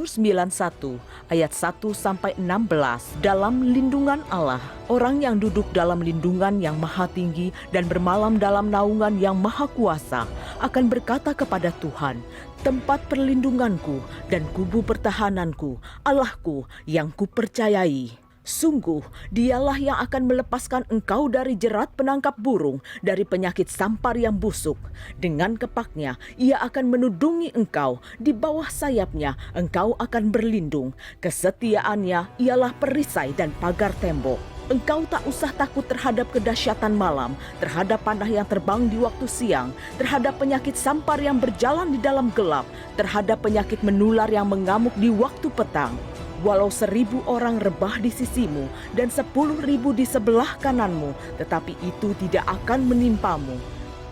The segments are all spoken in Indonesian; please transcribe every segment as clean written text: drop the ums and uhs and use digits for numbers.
Mazmur 91 ayat 1-16. Dalam lindungan Allah, orang yang duduk dalam lindungan yang maha tinggi dan bermalam dalam naungan yang maha kuasa akan berkata kepada Tuhan, tempat perlindunganku dan kubu pertahananku, Allahku yang kupercayai. Sungguh, dialah yang akan melepaskan engkau dari jerat penangkap burung, dari penyakit sampar yang busuk. Dengan kepaknya, ia akan menudungi engkau. Di bawah sayapnya, engkau akan berlindung. Kesetiaannya ialah perisai dan pagar tembok. Engkau tak usah takut terhadap kedahsyatan malam, terhadap panah yang terbang di waktu siang, terhadap penyakit sampar yang berjalan di dalam gelap, terhadap penyakit menular yang mengamuk di waktu petang. Walau 1.000 orang rebah di sisimu dan 10.000 di sebelah kananmu, tetapi itu tidak akan menimpamu.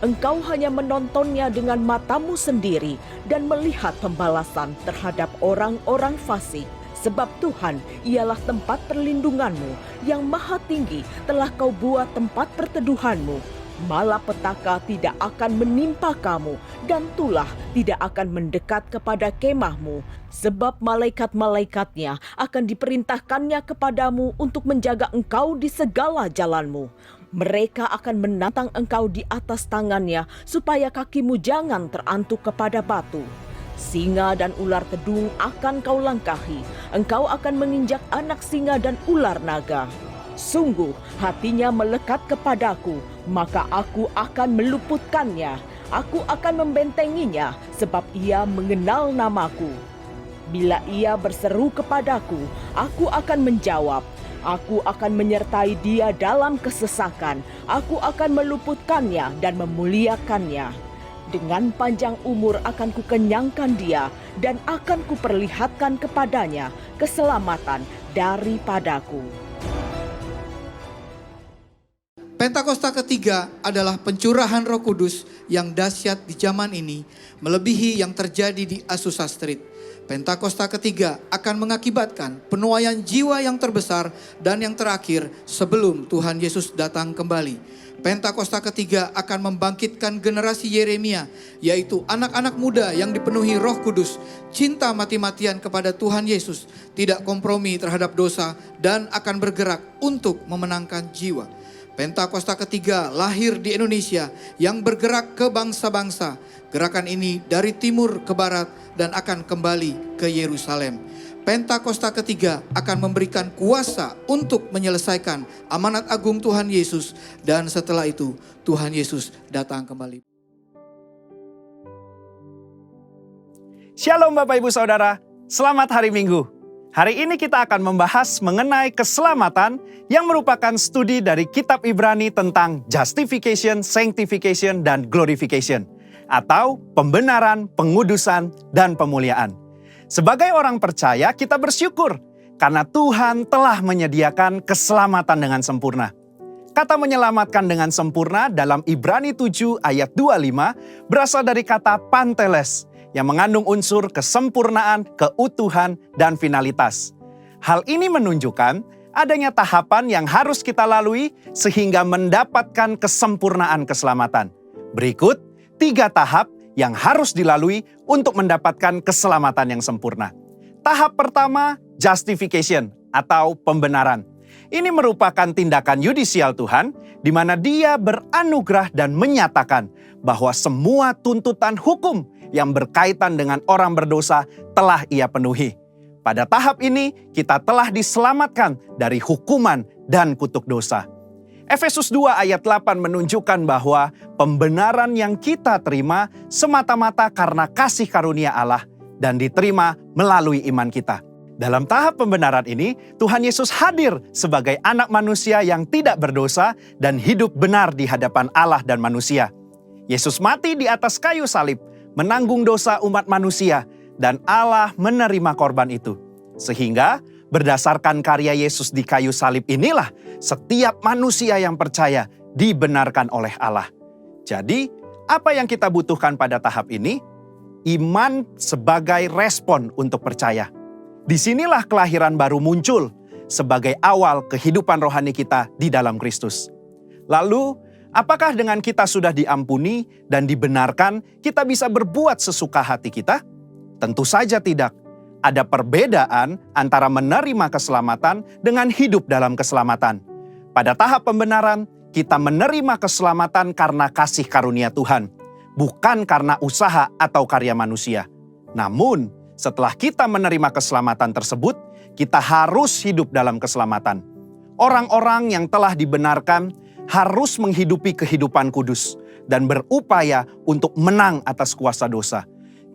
Engkau hanya menontonnya dengan matamu sendiri dan melihat pembalasan terhadap orang-orang fasik. Sebab Tuhan ialah tempat perlindunganmu, yang maha tinggi telah kau buat tempat perteduhanmu. Malapetaka tidak akan menimpa kamu, dan tulah tidak akan mendekat kepada kemahmu. Sebab malaikat-malaikatnya akan diperintahkannya kepadamu untuk menjaga engkau di segala jalanmu. Mereka akan menantang engkau di atas tangannya, supaya kakimu jangan terantuk kepada batu. Singa dan ular tedung akan kau langkahi. Engkau akan menginjak anak singa dan ular naga. Sungguh hatinya melekat kepadaku, maka aku akan meluputkannya. Aku akan membentenginya, sebab ia mengenal namaku. Bila ia berseru kepadaku, aku akan menjawab. Aku akan menyertai dia dalam kesesakan. Aku akan meluputkannya dan memuliakannya. Dengan panjang umur akan kukenyangkan dia, dan akan kuperlihatkan kepadanya keselamatan daripadaku. Pentakosta ketiga adalah pencurahan Roh Kudus yang dahsyat di zaman ini, melebihi yang terjadi di Azusa Street. Pentakosta ketiga akan mengakibatkan penuaian jiwa yang terbesar dan yang terakhir sebelum Tuhan Yesus datang kembali. Pentakosta ketiga akan membangkitkan generasi Yeremia, yaitu anak-anak muda yang dipenuhi Roh Kudus, cinta mati-matian kepada Tuhan Yesus, tidak kompromi terhadap dosa, dan akan bergerak untuk memenangkan jiwa. Pentakosta ketiga lahir di Indonesia yang bergerak ke bangsa-bangsa. Gerakan ini dari timur ke barat dan akan kembali ke Yerusalem. Pentakosta ketiga akan memberikan kuasa untuk menyelesaikan amanat agung Tuhan Yesus, dan setelah itu Tuhan Yesus datang kembali. Shalom Bapak Ibu Saudara, selamat hari Minggu. Hari ini kita akan membahas mengenai keselamatan yang merupakan studi dari kitab Ibrani tentang justification, sanctification, dan glorification, atau pembenaran, pengudusan, dan pemuliaan. Sebagai orang percaya, kita bersyukur karena Tuhan telah menyediakan keselamatan dengan sempurna. Kata menyelamatkan dengan sempurna dalam Ibrani 7 ayat 25 berasal dari kata panteles, yang mengandung unsur kesempurnaan, keutuhan, dan finalitas. Hal ini menunjukkan adanya tahapan yang harus kita lalui sehingga mendapatkan kesempurnaan keselamatan. Berikut 3 tahap yang harus dilalui untuk mendapatkan keselamatan yang sempurna. Tahap pertama, justification atau pembenaran. Ini merupakan tindakan yudisial Tuhan, di mana Dia beranugerah dan menyatakan bahwa semua tuntutan hukum yang berkaitan dengan orang berdosa telah Ia penuhi. Pada tahap ini, kita telah diselamatkan dari hukuman dan kutuk dosa. Efesus 2 ayat 8 menunjukkan bahwa pembenaran yang kita terima semata-mata karena kasih karunia Allah dan diterima melalui iman kita. Dalam tahap pembenaran ini, Tuhan Yesus hadir sebagai anak manusia yang tidak berdosa dan hidup benar di hadapan Allah dan manusia. Yesus mati di atas kayu salib, menanggung dosa umat manusia, dan Allah menerima korban itu. Sehingga berdasarkan karya Yesus di kayu salib inilah setiap manusia yang percaya dibenarkan oleh Allah. Jadi, apa yang kita butuhkan pada tahap ini? Iman sebagai respon untuk percaya. Disinilah kelahiran baru muncul sebagai awal kehidupan rohani kita di dalam Kristus. Lalu, apakah dengan kita sudah diampuni dan dibenarkan, kita bisa berbuat sesuka hati kita? Tentu saja tidak. ada perbedaan antara menerima keselamatan dengan hidup dalam keselamatan. Pada tahap pembenaran, kita menerima keselamatan karena kasih karunia Tuhan, bukan karena usaha atau karya manusia. Namun, setelah kita menerima keselamatan tersebut, kita harus hidup dalam keselamatan. Orang-orang yang telah dibenarkan harus menghidupi kehidupan kudus dan berupaya untuk menang atas kuasa dosa.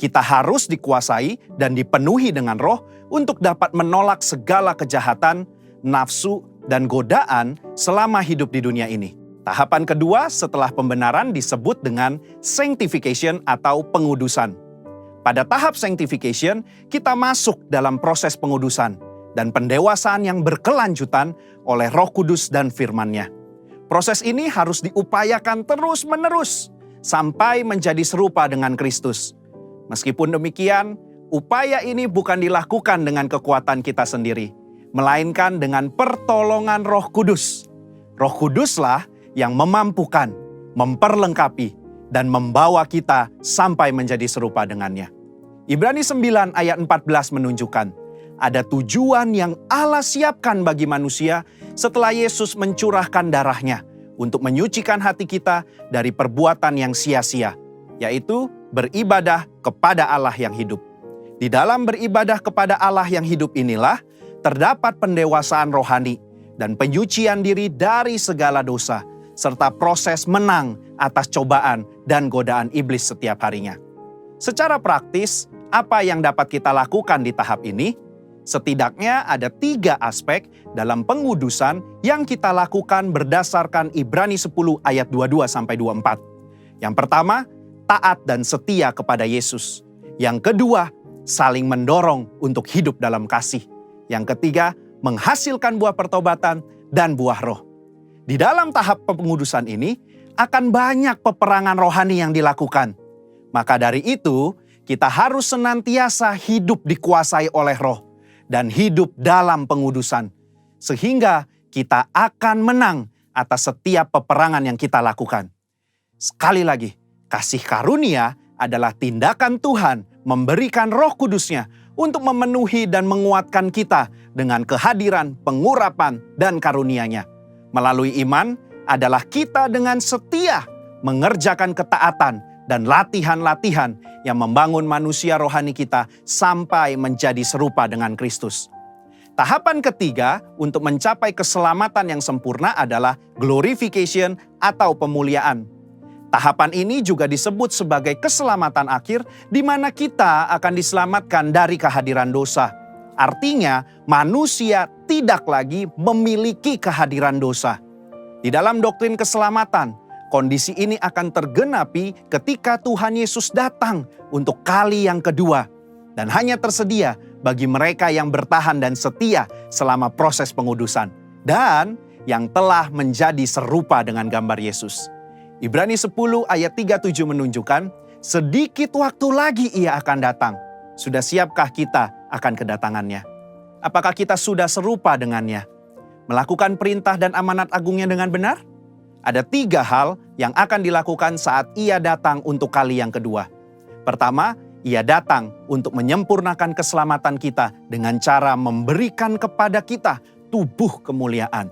Kita harus dikuasai dan dipenuhi dengan Roh untuk dapat menolak segala kejahatan, nafsu, dan godaan selama hidup di dunia ini. Tahapan kedua setelah pembenaran disebut dengan sanctification atau pengudusan. Pada tahap sanctification, kita masuk dalam proses pengudusan dan pendewasaan yang berkelanjutan oleh Roh Kudus dan firman-Nya. Proses ini harus diupayakan terus-menerus sampai menjadi serupa dengan Kristus. Meskipun demikian, upaya ini bukan dilakukan dengan kekuatan kita sendiri, melainkan dengan pertolongan Roh Kudus. Roh Kuduslah yang memampukan, memperlengkapi, dan membawa kita sampai menjadi serupa dengannya. Ibrani 9 ayat 14 menunjukkan, ada tujuan yang Allah siapkan bagi manusia setelah Yesus mencurahkan darahnya untuk menyucikan hati kita dari perbuatan yang sia-sia, yaitu beribadah kepada Allah yang hidup. Di dalam beribadah kepada Allah yang hidup inilah terdapat pendewasaan rohani dan penyucian diri dari segala dosa, serta proses menang atas cobaan dan godaan iblis setiap harinya. Secara praktis, apa yang dapat kita lakukan di tahap ini? Setidaknya ada 3 aspek dalam pengudusan yang kita lakukan berdasarkan Ibrani 10 ayat 22-24. Yang pertama, taat dan setia kepada Yesus. Yang kedua, saling mendorong untuk hidup dalam kasih. Yang ketiga, menghasilkan buah pertobatan dan buah roh. Di dalam tahap pengudusan ini, akan banyak peperangan rohani yang dilakukan. Maka dari itu, kita harus senantiasa hidup dikuasai oleh roh dan hidup dalam pengudusan. Sehingga kita akan menang atas setiap peperangan yang kita lakukan. Sekali lagi, kasih karunia adalah tindakan Tuhan memberikan Roh Kudus-Nya untuk memenuhi dan menguatkan kita dengan kehadiran, pengurapan, dan karunia-Nya. Melalui iman adalah kita dengan setia mengerjakan ketaatan dan latihan-latihan yang membangun manusia rohani kita sampai menjadi serupa dengan Kristus. Tahapan ketiga untuk mencapai keselamatan yang sempurna adalah glorification atau pemuliaan. Tahapan ini juga disebut sebagai keselamatan akhir, di mana kita akan diselamatkan dari kehadiran dosa. Artinya, manusia tidak lagi memiliki kehadiran dosa. Di dalam doktrin keselamatan, kondisi ini akan tergenapi ketika Tuhan Yesus datang untuk kali yang kedua, dan hanya tersedia bagi mereka yang bertahan dan setia selama proses pengudusan, dan yang telah menjadi serupa dengan gambar Yesus. Ibrani 10 ayat 37 menunjukkan, sedikit waktu lagi Ia akan datang. Sudah siapkah kita akan kedatangannya? Apakah kita sudah serupa dengannya? Melakukan perintah dan amanat agungnya dengan benar? Ada 3 hal yang akan dilakukan saat Ia datang untuk kali yang kedua. Pertama, Ia datang untuk menyempurnakan keselamatan kita dengan cara memberikan kepada kita tubuh kemuliaan.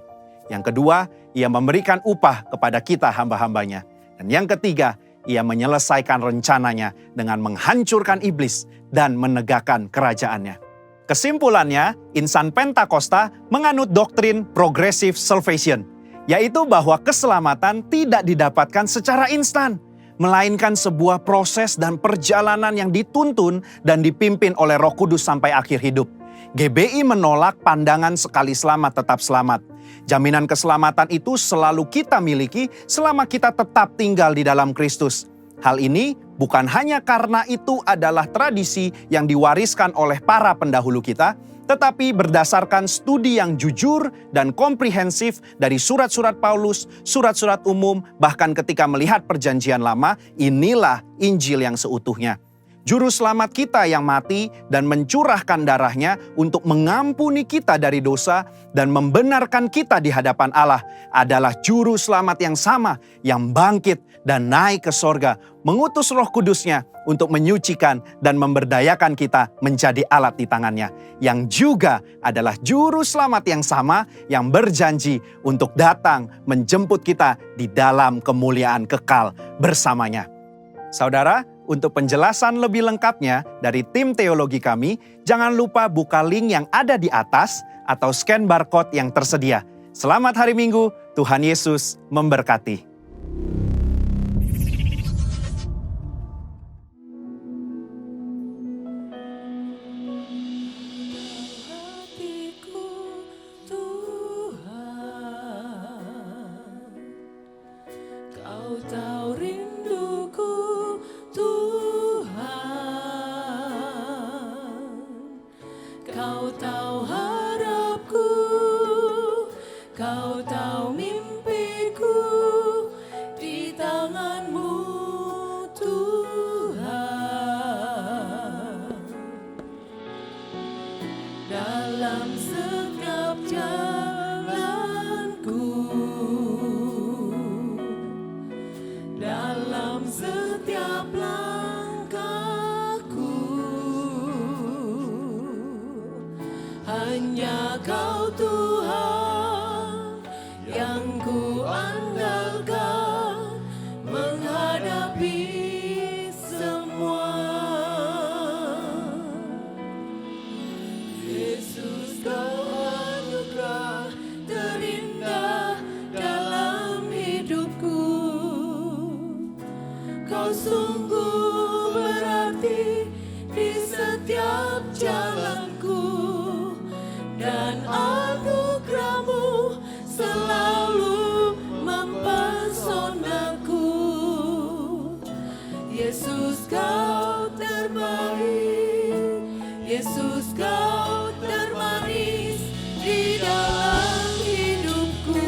Yang kedua, Ia memberikan upah kepada kita hamba-hambanya. Dan yang ketiga, Ia menyelesaikan rencananya dengan menghancurkan iblis dan menegakkan kerajaannya. Kesimpulannya, insan Pentakosta menganut doktrin progressive salvation, yaitu bahwa keselamatan tidak didapatkan secara instan, melainkan sebuah proses dan perjalanan yang dituntun dan dipimpin oleh Roh Kudus sampai akhir hidup. GBI menolak pandangan sekali selamat tetap selamat. Jaminan keselamatan itu selalu kita miliki selama kita tetap tinggal di dalam Kristus. Hal ini bukan hanya karena itu adalah tradisi yang diwariskan oleh para pendahulu kita, tetapi berdasarkan studi yang jujur dan komprehensif dari surat-surat Paulus, surat-surat umum, bahkan ketika melihat perjanjian lama, inilah Injil yang seutuhnya. Juru selamat kita yang mati dan mencurahkan darahnya untuk mengampuni kita dari dosa dan membenarkan kita di hadapan Allah adalah juru selamat yang sama yang bangkit dan naik ke sorga, mengutus Roh Kudusnya untuk menyucikan dan memberdayakan kita menjadi alat di tangannya, yang juga adalah juru selamat yang sama yang berjanji untuk datang menjemput kita di dalam kemuliaan kekal bersamanya. Saudara, untuk penjelasan lebih lengkapnya dari tim teologi kami, jangan lupa buka link yang ada di atas atau scan barcode yang tersedia. Selamat hari Minggu, Tuhan Yesus memberkati. Kau tahu harapku, Kau tahu mimpiku, di tangan-Mu Tuhan. Dalam setiap jalanku, dalam setiap langkahku, hanya Kau Tuhan yang ku andalkan menghadapi semua. Yesus, Kau anugerah terindah dalam hidupku. Kau sungguh berarti di setiap jalanku, dan anugerah-Mu selalu mempesonaku. Yesus, Kau terbaik, Yesus, Kau termanis di dalam hidupku.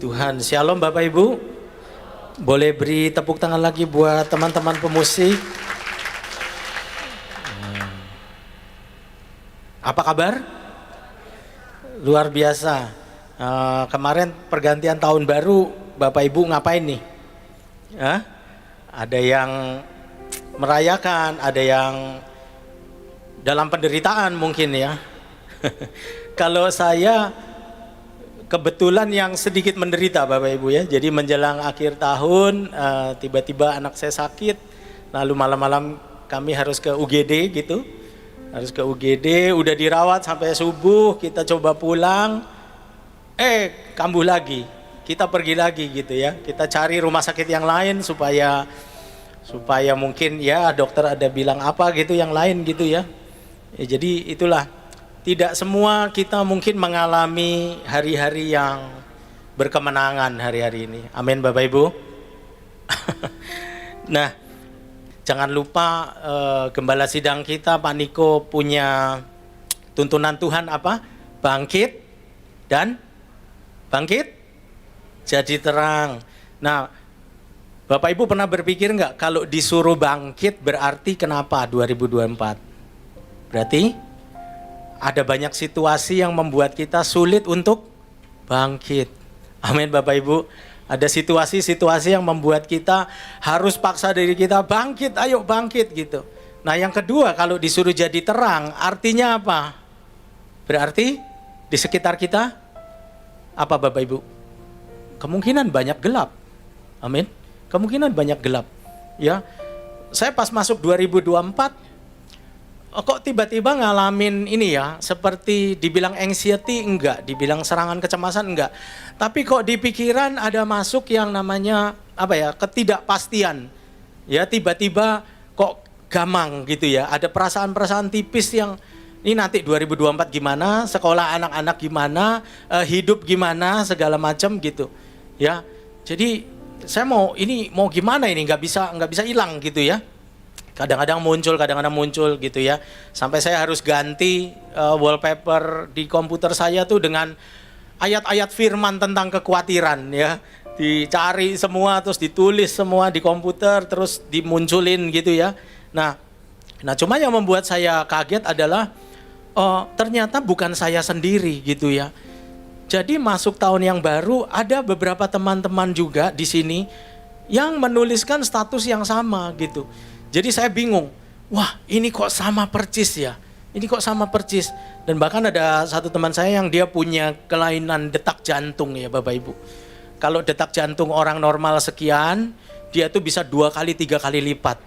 Tuhan. Shalom Bapak Ibu. Boleh beri tepuk tangan lagi buat teman-teman pemusik. Apa kabar? Luar biasa. Kemarin pergantian tahun baru, Bapak Ibu ngapain nih? Hah? Ada yang merayakan, ada yang dalam penderitaan mungkin ya. Kalau saya kebetulan yang sedikit menderita Bapak Ibu ya. Jadi menjelang akhir tahun tiba-tiba anak saya sakit. Lalu malam-malam kami harus ke UGD gitu. Harus ke UGD, udah dirawat sampai subuh, kita coba pulang. Kambuh lagi. Kita pergi lagi gitu ya. Kita cari rumah sakit yang lain supaya mungkin ya dokter ada bilang apa gitu yang lain gitu ya. Jadi itulah. Tidak semua kita mungkin mengalami hari-hari yang berkemenangan hari-hari ini. Amin Bapak Ibu. Nah, jangan lupa gembala sidang kita Pak Niko punya tuntunan Tuhan apa? Bangkit jadi terang. Nah, Bapak Ibu pernah berpikir nggak kalau disuruh bangkit berarti kenapa 2024? Berarti ada banyak situasi yang membuat kita sulit untuk bangkit. Amin Bapak Ibu. Ada situasi-situasi yang membuat kita harus paksa diri kita bangkit, ayo bangkit gitu. Nah yang kedua kalau disuruh jadi terang artinya apa? Berarti di sekitar kita apa Bapak Ibu? Kemungkinan banyak gelap. Amin. Kemungkinan banyak gelap. Ya, saya pas masuk 2024 kok tiba-tiba ngalamin ini ya, seperti dibilang anxiety enggak, dibilang serangan kecemasan enggak. Tapi kok di pikiran ada masuk yang namanya apa ya, ketidakpastian. Ya tiba-tiba kok gamang gitu ya, ada perasaan-perasaan tipis yang ini nanti 2024 gimana, sekolah anak-anak gimana, hidup gimana, segala macam gitu. Ya, jadi saya mau gimana ini, nggak bisa hilang gitu ya. Kadang-kadang muncul gitu ya. Sampai saya harus ganti wallpaper di komputer saya tuh dengan ayat-ayat firman tentang kekhawatiran ya. Dicari semua terus ditulis semua di komputer terus dimunculin gitu ya. Nah cuma yang membuat saya kaget adalah ternyata bukan saya sendiri gitu ya. Jadi masuk tahun yang baru ada beberapa teman-teman juga di sini yang menuliskan status yang sama gitu. Jadi saya bingung, wah ini kok sama percis ya, ini kok sama percis. Dan bahkan ada satu teman saya yang dia punya kelainan detak jantung ya Bapak Ibu. Kalau detak jantung orang normal sekian, dia tuh bisa 2 kali 3 kali lipat.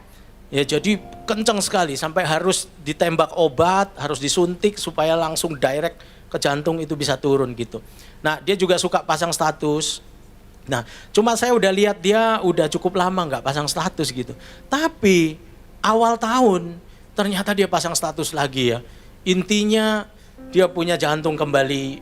Ya jadi kenceng sekali sampai harus ditembak obat, harus disuntik supaya langsung direct ke jantung itu bisa turun gitu. Nah dia juga suka pasang status. Nah, cuma saya udah lihat dia udah cukup lama nggak pasang status gitu. Tapi awal tahun ternyata dia pasang status lagi ya. Intinya dia punya jantung kembali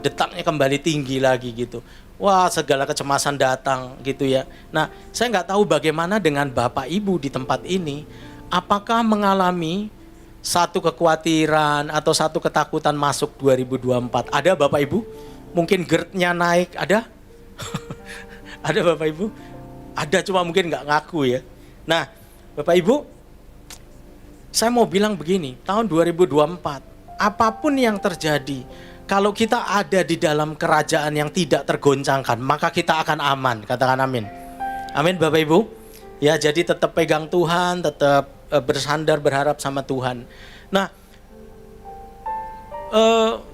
detaknya kembali tinggi lagi gitu. Wah, segala kecemasan datang gitu ya. Nah, saya nggak tahu bagaimana dengan Bapak Ibu di tempat ini. Apakah mengalami satu kekhawatiran atau satu ketakutan masuk 2024? Ada Bapak Ibu? Mungkin GERD-nya naik, ada? Ada Bapak Ibu? Ada cuma mungkin nggak ngaku ya. Nah Bapak Ibu, saya mau bilang begini, tahun 2024, apapun yang terjadi, kalau kita ada di dalam kerajaan yang tidak tergoncangkan, maka kita akan aman, katakan amin. Amin Bapak Ibu. Ya jadi tetap pegang Tuhan, tetap bersandar berharap sama Tuhan. Nah,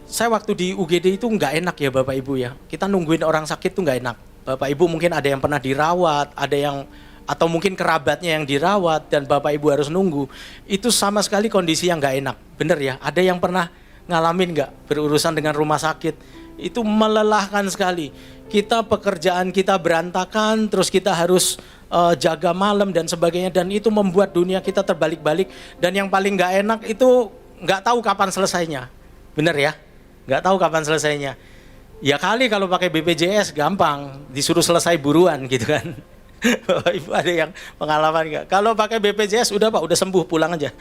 saya waktu di UGD itu nggak enak ya Bapak Ibu ya. Kita nungguin orang sakit tuh nggak enak. Bapak Ibu mungkin ada yang pernah dirawat, ada yang atau mungkin kerabatnya yang dirawat dan Bapak Ibu harus nunggu. Itu sama sekali kondisi yang nggak enak. Bener ya? Ada yang pernah ngalamin nggak berurusan dengan rumah sakit? Itu melelahkan sekali. Kita pekerjaan kita berantakan, terus kita harus jaga malam dan sebagainya. Dan itu membuat dunia kita terbalik-balik. Dan yang paling nggak enak itu nggak tahu kapan selesainya. Bener ya? Nggak tahu kapan selesainya. Ya kali kalau pakai BPJS gampang, disuruh selesai buruan gitu kan. Ibu ada yang pengalaman nggak? Kalau pakai BPJS udah Pak, udah sembuh pulang aja.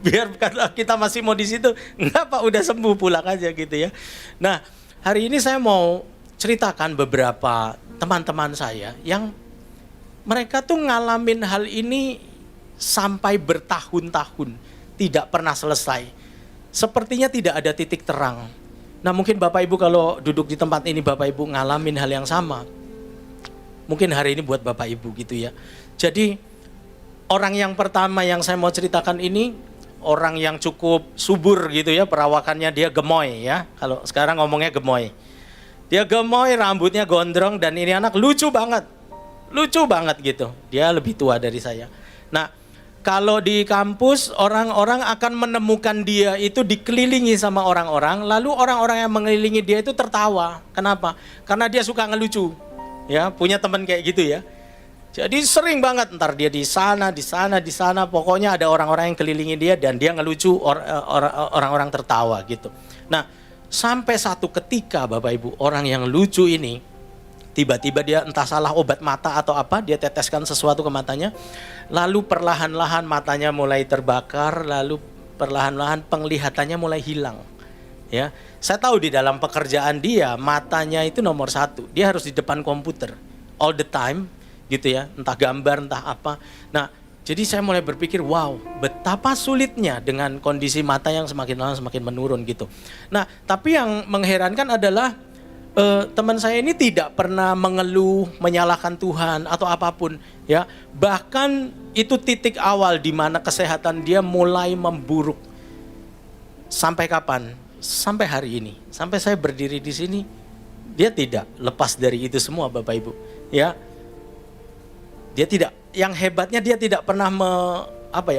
Biar kalau kita masih mau di situ, enggak Pak, udah sembuh pulang aja gitu ya. Nah, hari ini saya mau ceritakan beberapa teman-teman saya yang mereka tuh ngalamin hal ini sampai bertahun-tahun, tidak pernah selesai. Sepertinya tidak ada titik terang. Nah mungkin Bapak Ibu kalau duduk di tempat ini Bapak Ibu ngalamin hal yang sama. Mungkin hari ini buat Bapak Ibu gitu ya. Jadi orang yang pertama yang saya mau ceritakan ini orang yang cukup subur gitu ya, perawakannya dia gemoy ya. Kalau sekarang ngomongnya gemoy. Dia gemoy, rambutnya gondrong dan ini anak lucu banget. Lucu banget gitu. Dia lebih tua dari saya. Nah, kalau di kampus orang-orang akan menemukan dia itu dikelilingi sama orang-orang, lalu orang-orang yang mengelilingi dia itu tertawa. Kenapa? Karena dia suka ngelucu. Ya, punya teman kayak gitu ya. Jadi sering banget ntar dia di sana, pokoknya ada orang-orang yang kelilingi dia dan dia ngelucu, orang-orang tertawa gitu. Nah, sampai satu ketika Bapak Ibu, orang yang lucu ini tiba-tiba dia entah salah obat mata atau apa, dia teteskan sesuatu ke matanya, lalu perlahan-lahan matanya mulai terbakar, lalu perlahan-lahan penglihatannya mulai hilang. Ya, saya tahu di dalam pekerjaan dia matanya itu nomor 1, dia harus di depan komputer all the time, gitu ya, entah gambar, entah apa. Nah, jadi saya mulai berpikir, wow, betapa sulitnya dengan kondisi mata yang semakin lama semakin menurun gitu. Nah, tapi yang mengherankan adalah teman saya ini tidak pernah mengeluh, menyalahkan Tuhan atau apapun ya. Bahkan itu titik awal di mana kesehatan dia mulai memburuk. Sampai kapan? Sampai hari ini. Sampai saya berdiri di sini, dia tidak lepas dari itu semua Bapak Ibu. Ya. Dia tidak, yang hebatnya dia tidak pernah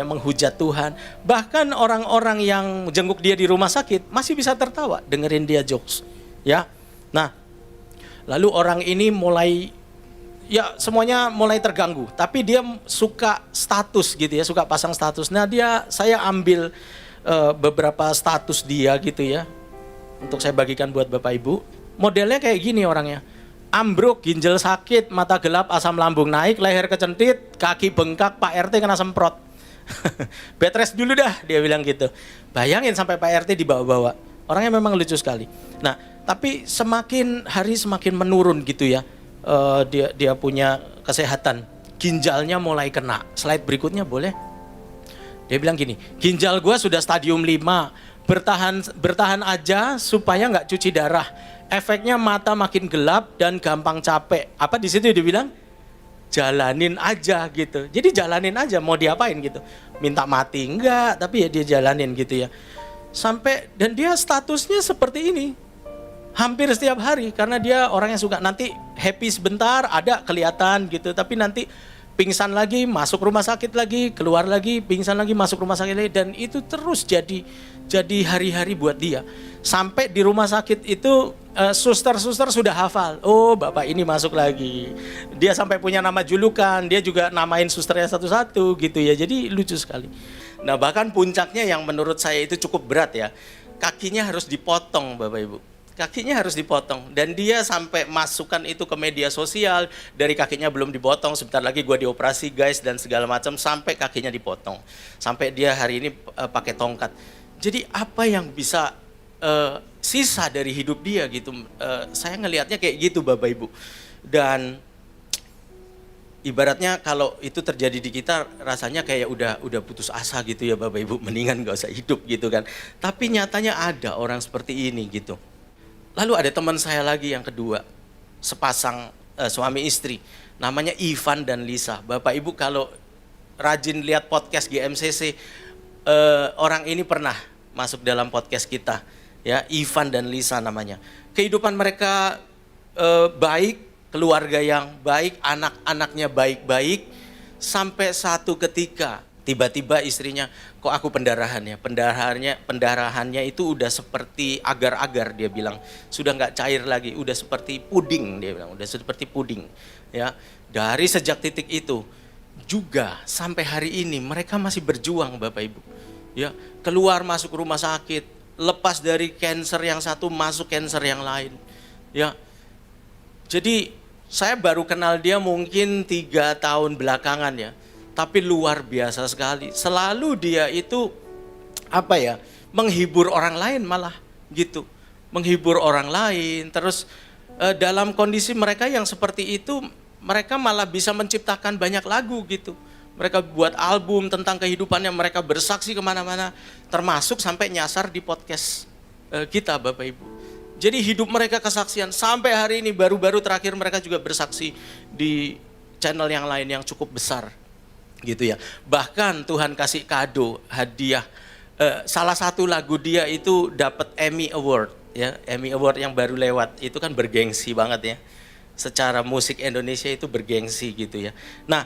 menghujat Tuhan. Bahkan orang-orang yang jenguk dia di rumah sakit masih bisa tertawa dengerin dia jokes. Ya. Nah, lalu orang ini mulai, ya semuanya mulai terganggu. Tapi dia suka status gitu ya, suka pasang status. Nah saya ambil beberapa status dia gitu ya. Untuk saya bagikan buat Bapak Ibu. Modelnya kayak gini orangnya. Ambruk, ginjal sakit, mata gelap, asam lambung naik, leher kecentit, kaki bengkak, Pak RT kena semprot. Bed rest dulu dah, dia bilang gitu. Bayangin sampai Pak RT dibawa-bawa. Orangnya memang lucu sekali. Nah, tapi semakin hari semakin menurun gitu ya. Dia punya kesehatan. Ginjalnya mulai kena. Slide berikutnya boleh? Dia bilang gini, ginjal gua sudah stadium 5. Bertahan aja supaya nggak cuci darah. Efeknya mata makin gelap dan gampang capek. Apa di situ dia bilang? Jalanin aja gitu. Jadi jalanin aja, mau diapain gitu. Minta mati enggak, tapi ya dia jalanin gitu ya. Sampai, dan dia statusnya seperti ini. Hampir setiap hari, karena dia orang yang suka nanti happy sebentar, ada kelihatan gitu. Tapi nanti pingsan lagi, masuk rumah sakit lagi, keluar lagi, pingsan lagi, masuk rumah sakit lagi. Dan itu terus jadi hari-hari buat dia. Sampai di rumah sakit itu suster-suster sudah hafal. Oh, Bapak ini masuk lagi. Dia sampai punya nama julukan, dia juga namain susternya satu-satu gitu ya. Jadi lucu sekali. Nah, bahkan puncaknya yang menurut saya itu cukup berat ya. Kakinya harus dipotong Bapak Ibu. Kakinya harus dipotong. Dan dia sampai masukkan itu ke media sosial. Dari kakinya belum dipotong, sebentar lagi gua dioperasi guys dan segala macam. Sampai kakinya dipotong. Sampai dia hari ini pakai tongkat. Jadi apa yang bisa sisa dari hidup dia gitu. Saya ngelihatnya kayak gitu Bapak Ibu. Dan ibaratnya kalau itu terjadi di kita rasanya kayak udah putus asa gitu ya Bapak Ibu. Mendingan gak usah hidup gitu kan. Tapi nyatanya ada orang seperti ini gitu. Lalu ada teman saya lagi yang kedua. Sepasang suami istri. Namanya Ivan dan Lisa. Bapak Ibu kalau rajin lihat podcast GMCC. Orang ini pernah masuk dalam podcast kita. Ya, Ivan dan Lisa namanya. Kehidupan mereka baik, keluarga yang baik, anak-anaknya baik-baik. Sampai satu ketika tiba-tiba istrinya, kok aku pendarahan ya? Pendarahannya itu udah seperti agar-agar dia bilang. Sudah nggak cair lagi, udah seperti puding dia bilang, udah seperti puding. Ya, dari sejak titik itu juga sampai hari ini mereka masih berjuang Bapak Ibu. Ya, keluar masuk rumah sakit. Lepas dari cancer yang satu masuk cancer yang lain. Ya. Jadi saya baru kenal dia mungkin 3 tahun belakangan ya. Tapi luar biasa sekali. Selalu dia itu menghibur orang lain malah gitu. menghibur orang lain. Terus dalam kondisi mereka yang seperti itu, mereka malah bisa menciptakan banyak lagu gitu. Mereka buat album tentang kehidupannya, mereka bersaksi kemana-mana, termasuk sampai nyasar di podcast kita Bapak Ibu. Jadi hidup mereka kesaksian, sampai hari ini baru-baru terakhir mereka juga bersaksi di channel yang lain yang cukup besar gitu ya. Bahkan Tuhan kasih kado, hadiah, salah satu lagu dia itu dapat Emmy Award ya, Emmy Award yang baru lewat, itu kan bergengsi banget ya. Secara musik Indonesia itu bergengsi gitu ya. Nah,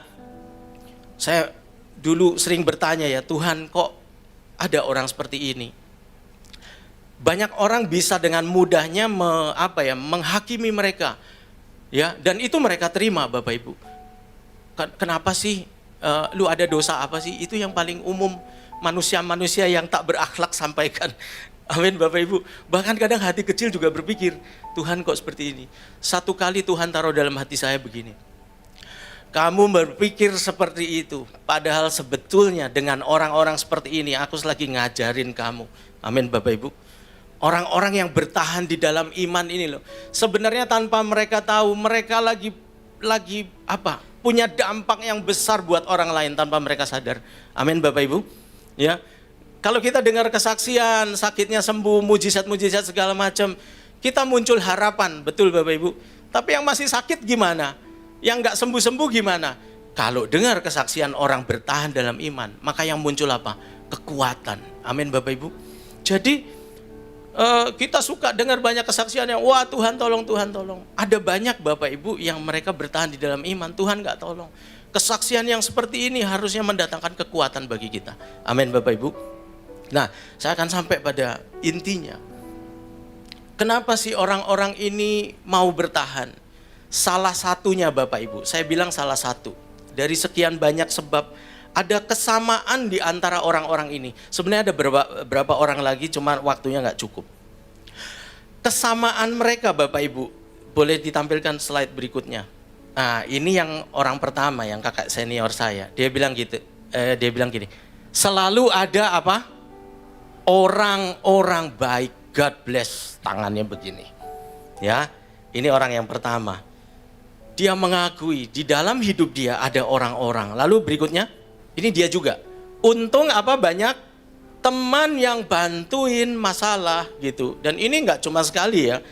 saya dulu sering bertanya ya, Tuhan kok ada orang seperti ini? Banyak orang bisa dengan mudahnya menghakimi mereka, ya, dan itu mereka terima Bapak Ibu. Kenapa sih? Lu ada dosa apa sih? Itu yang paling umum manusia-manusia yang tak berakhlak sampaikan. Amin Bapak Ibu. Bahkan kadang hati kecil juga berpikir, Tuhan kok seperti ini? Satu kali Tuhan taruh dalam hati saya begini. Kamu berpikir seperti itu, padahal sebetulnya dengan orang-orang seperti ini aku lagi ngajarin kamu. Amin Bapak Ibu. Orang-orang yang bertahan di dalam iman ini loh. Sebenarnya tanpa mereka tahu, mereka lagi punya dampak yang besar buat orang lain tanpa mereka sadar. Amin Bapak Ibu. Ya. Kalau kita dengar kesaksian, sakitnya sembuh, mujizat-mujizat segala macam, kita muncul harapan, betul Bapak Ibu. Tapi yang masih sakit gimana? Yang nggak sembuh-sembuh gimana? Kalau dengar kesaksian orang bertahan dalam iman, maka yang muncul apa? Kekuatan. Amin Bapak Ibu. Jadi kita suka dengar banyak kesaksian yang, wah Tuhan tolong, Tuhan tolong. Ada banyak Bapak Ibu yang mereka bertahan di dalam iman, Tuhan nggak tolong. Kesaksian yang seperti ini harusnya mendatangkan kekuatan bagi kita. Amin Bapak Ibu. Nah, saya akan sampai pada intinya. Kenapa sih orang-orang ini mau bertahan? Salah satunya Bapak Ibu, saya bilang salah satu. Dari sekian banyak sebab, ada kesamaan di antara orang-orang ini. Sebenarnya ada berapa orang lagi, cuma waktunya nggak cukup. Kesamaan mereka Bapak Ibu, boleh ditampilkan slide berikutnya. Nah, ini yang orang pertama, yang kakak senior saya. Dia bilang gini, selalu ada apa? Orang-orang baik, God bless, tangannya begini. Ya, ini orang yang pertama. Dia mengakui di dalam hidup dia ada orang-orang. Lalu berikutnya, ini dia juga. Untung banyak teman yang bantuin masalah gitu. Dan ini nggak cuma sekali ya.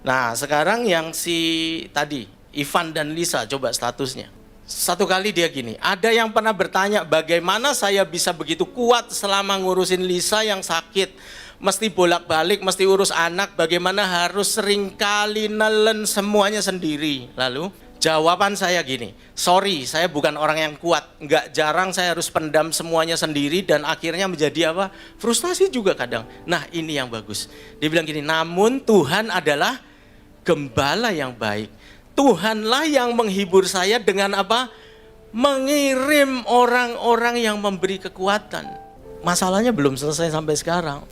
Nah sekarang yang si tadi, Ivan dan Lisa, coba statusnya. Satu kali dia gini, ada yang pernah bertanya bagaimana saya bisa begitu kuat selama ngurusin Lisa yang sakit. Mesti bolak-balik, mesti urus anak, bagaimana harus seringkali nelen semuanya sendiri. Lalu jawaban saya gini, sorry saya bukan orang yang kuat, nggak jarang saya harus pendam semuanya sendiri dan akhirnya menjadi apa? Frustasi juga kadang. Nah ini yang bagus. Dia bilang gini, namun Tuhan adalah gembala yang baik. Tuhanlah yang menghibur saya dengan apa? Mengirim orang-orang yang memberi kekuatan. Masalahnya belum selesai sampai sekarang.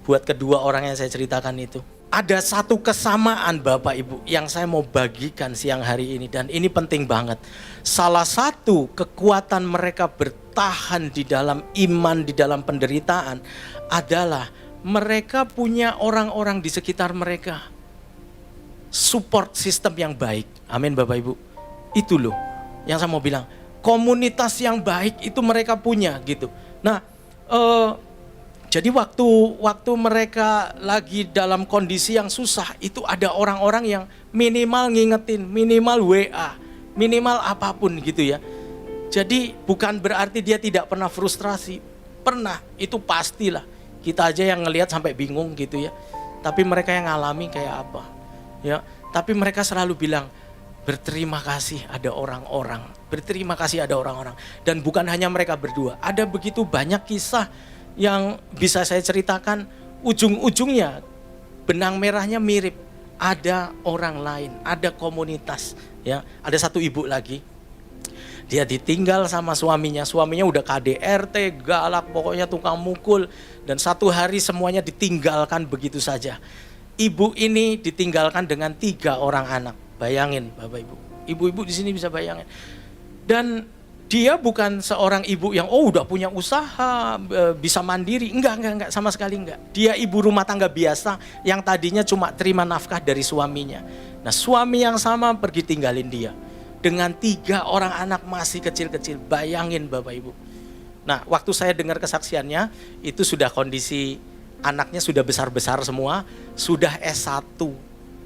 Buat kedua orang yang saya ceritakan itu. Ada satu kesamaan Bapak Ibu yang saya mau bagikan siang hari ini dan ini penting banget. Salah satu kekuatan mereka bertahan di dalam iman, di dalam penderitaan adalah mereka punya orang-orang di sekitar mereka. Support system yang baik. Amin Bapak Ibu. Itu loh yang saya mau bilang. Komunitas yang baik itu mereka punya gitu. Nah, jadi waktu mereka lagi dalam kondisi yang susah, itu ada orang-orang yang minimal ngingetin, minimal WA, minimal apapun gitu ya. Jadi bukan berarti dia tidak pernah frustrasi, pernah, itu pastilah. Kita aja yang ngelihat sampai bingung gitu ya. Tapi mereka yang ngalami kayak apa? Ya, tapi mereka selalu bilang, berterima kasih ada orang-orang, berterima kasih ada orang-orang. Dan bukan hanya mereka berdua, ada begitu banyak kisah yang bisa saya ceritakan, ujung-ujungnya benang merahnya mirip. Ada orang lain, ada komunitas. Ya, ada satu ibu lagi, dia ditinggal sama suaminya udah KDRT, galak, pokoknya tukang mukul. Dan satu hari semuanya ditinggalkan begitu saja. Ibu ini ditinggalkan dengan 3 orang anak. Bayangin Bapak Ibu, ibu-ibu di sini bisa bayangin. Dan Dia bukan seorang ibu yang udah punya usaha, bisa mandiri. Enggak, sama sekali enggak. Dia ibu rumah tangga biasa yang tadinya cuma terima nafkah dari suaminya. Nah, suami yang sama pergi tinggalin dia. Dengan 3 orang anak masih kecil-kecil. Bayangin Bapak Ibu. Nah, waktu saya dengar kesaksiannya, itu sudah kondisi anaknya sudah besar-besar semua, sudah S1.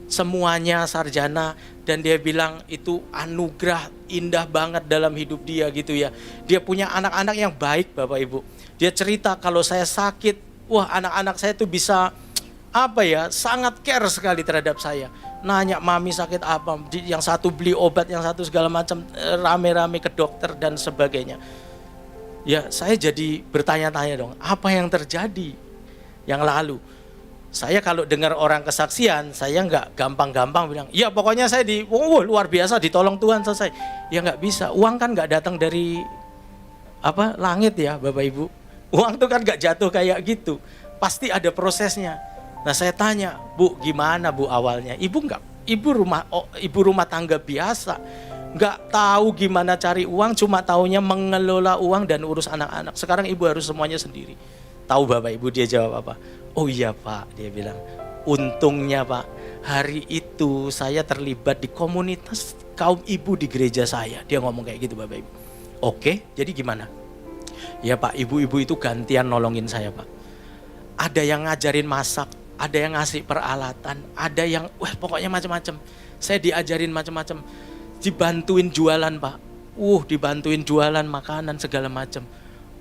Semuanya sarjana, dan dia bilang itu anugerah indah banget dalam hidup dia gitu ya. Dia punya anak-anak yang baik Bapak Ibu. Dia cerita kalau saya sakit, wah anak-anak saya tuh bisa sangat care sekali terhadap saya. Nanya mami sakit apa, yang satu beli obat, yang satu segala macam, rame-rame ke dokter dan sebagainya. Ya saya jadi bertanya-tanya dong, apa yang terjadi yang lalu? Saya kalau dengar orang kesaksian, saya nggak gampang-gampang bilang, ya pokoknya saya luar biasa ditolong Tuhan selesai. Ya nggak bisa, uang kan nggak datang dari langit ya Bapak Ibu. Uang tuh kan nggak jatuh kayak gitu, pasti ada prosesnya. Nah saya tanya, Bu gimana Bu awalnya? Ibu rumah tangga biasa, nggak tahu gimana cari uang, cuma taunya mengelola uang dan urus anak-anak. Sekarang ibu harus semuanya sendiri. Tahu Bapak Ibu dia jawab apa? Oh iya Pak, dia bilang, untungnya Pak, hari itu saya terlibat di komunitas kaum ibu di gereja saya. Dia ngomong kayak gitu Bapak Ibu. Oke, jadi gimana? Ya Pak, ibu-ibu itu gantian nolongin saya Pak. Ada yang ngajarin masak, ada yang ngasih peralatan, ada yang pokoknya macam-macam. Saya diajarin macam-macam. Dibantuin jualan Pak. Dibantuin jualan makanan segala macam.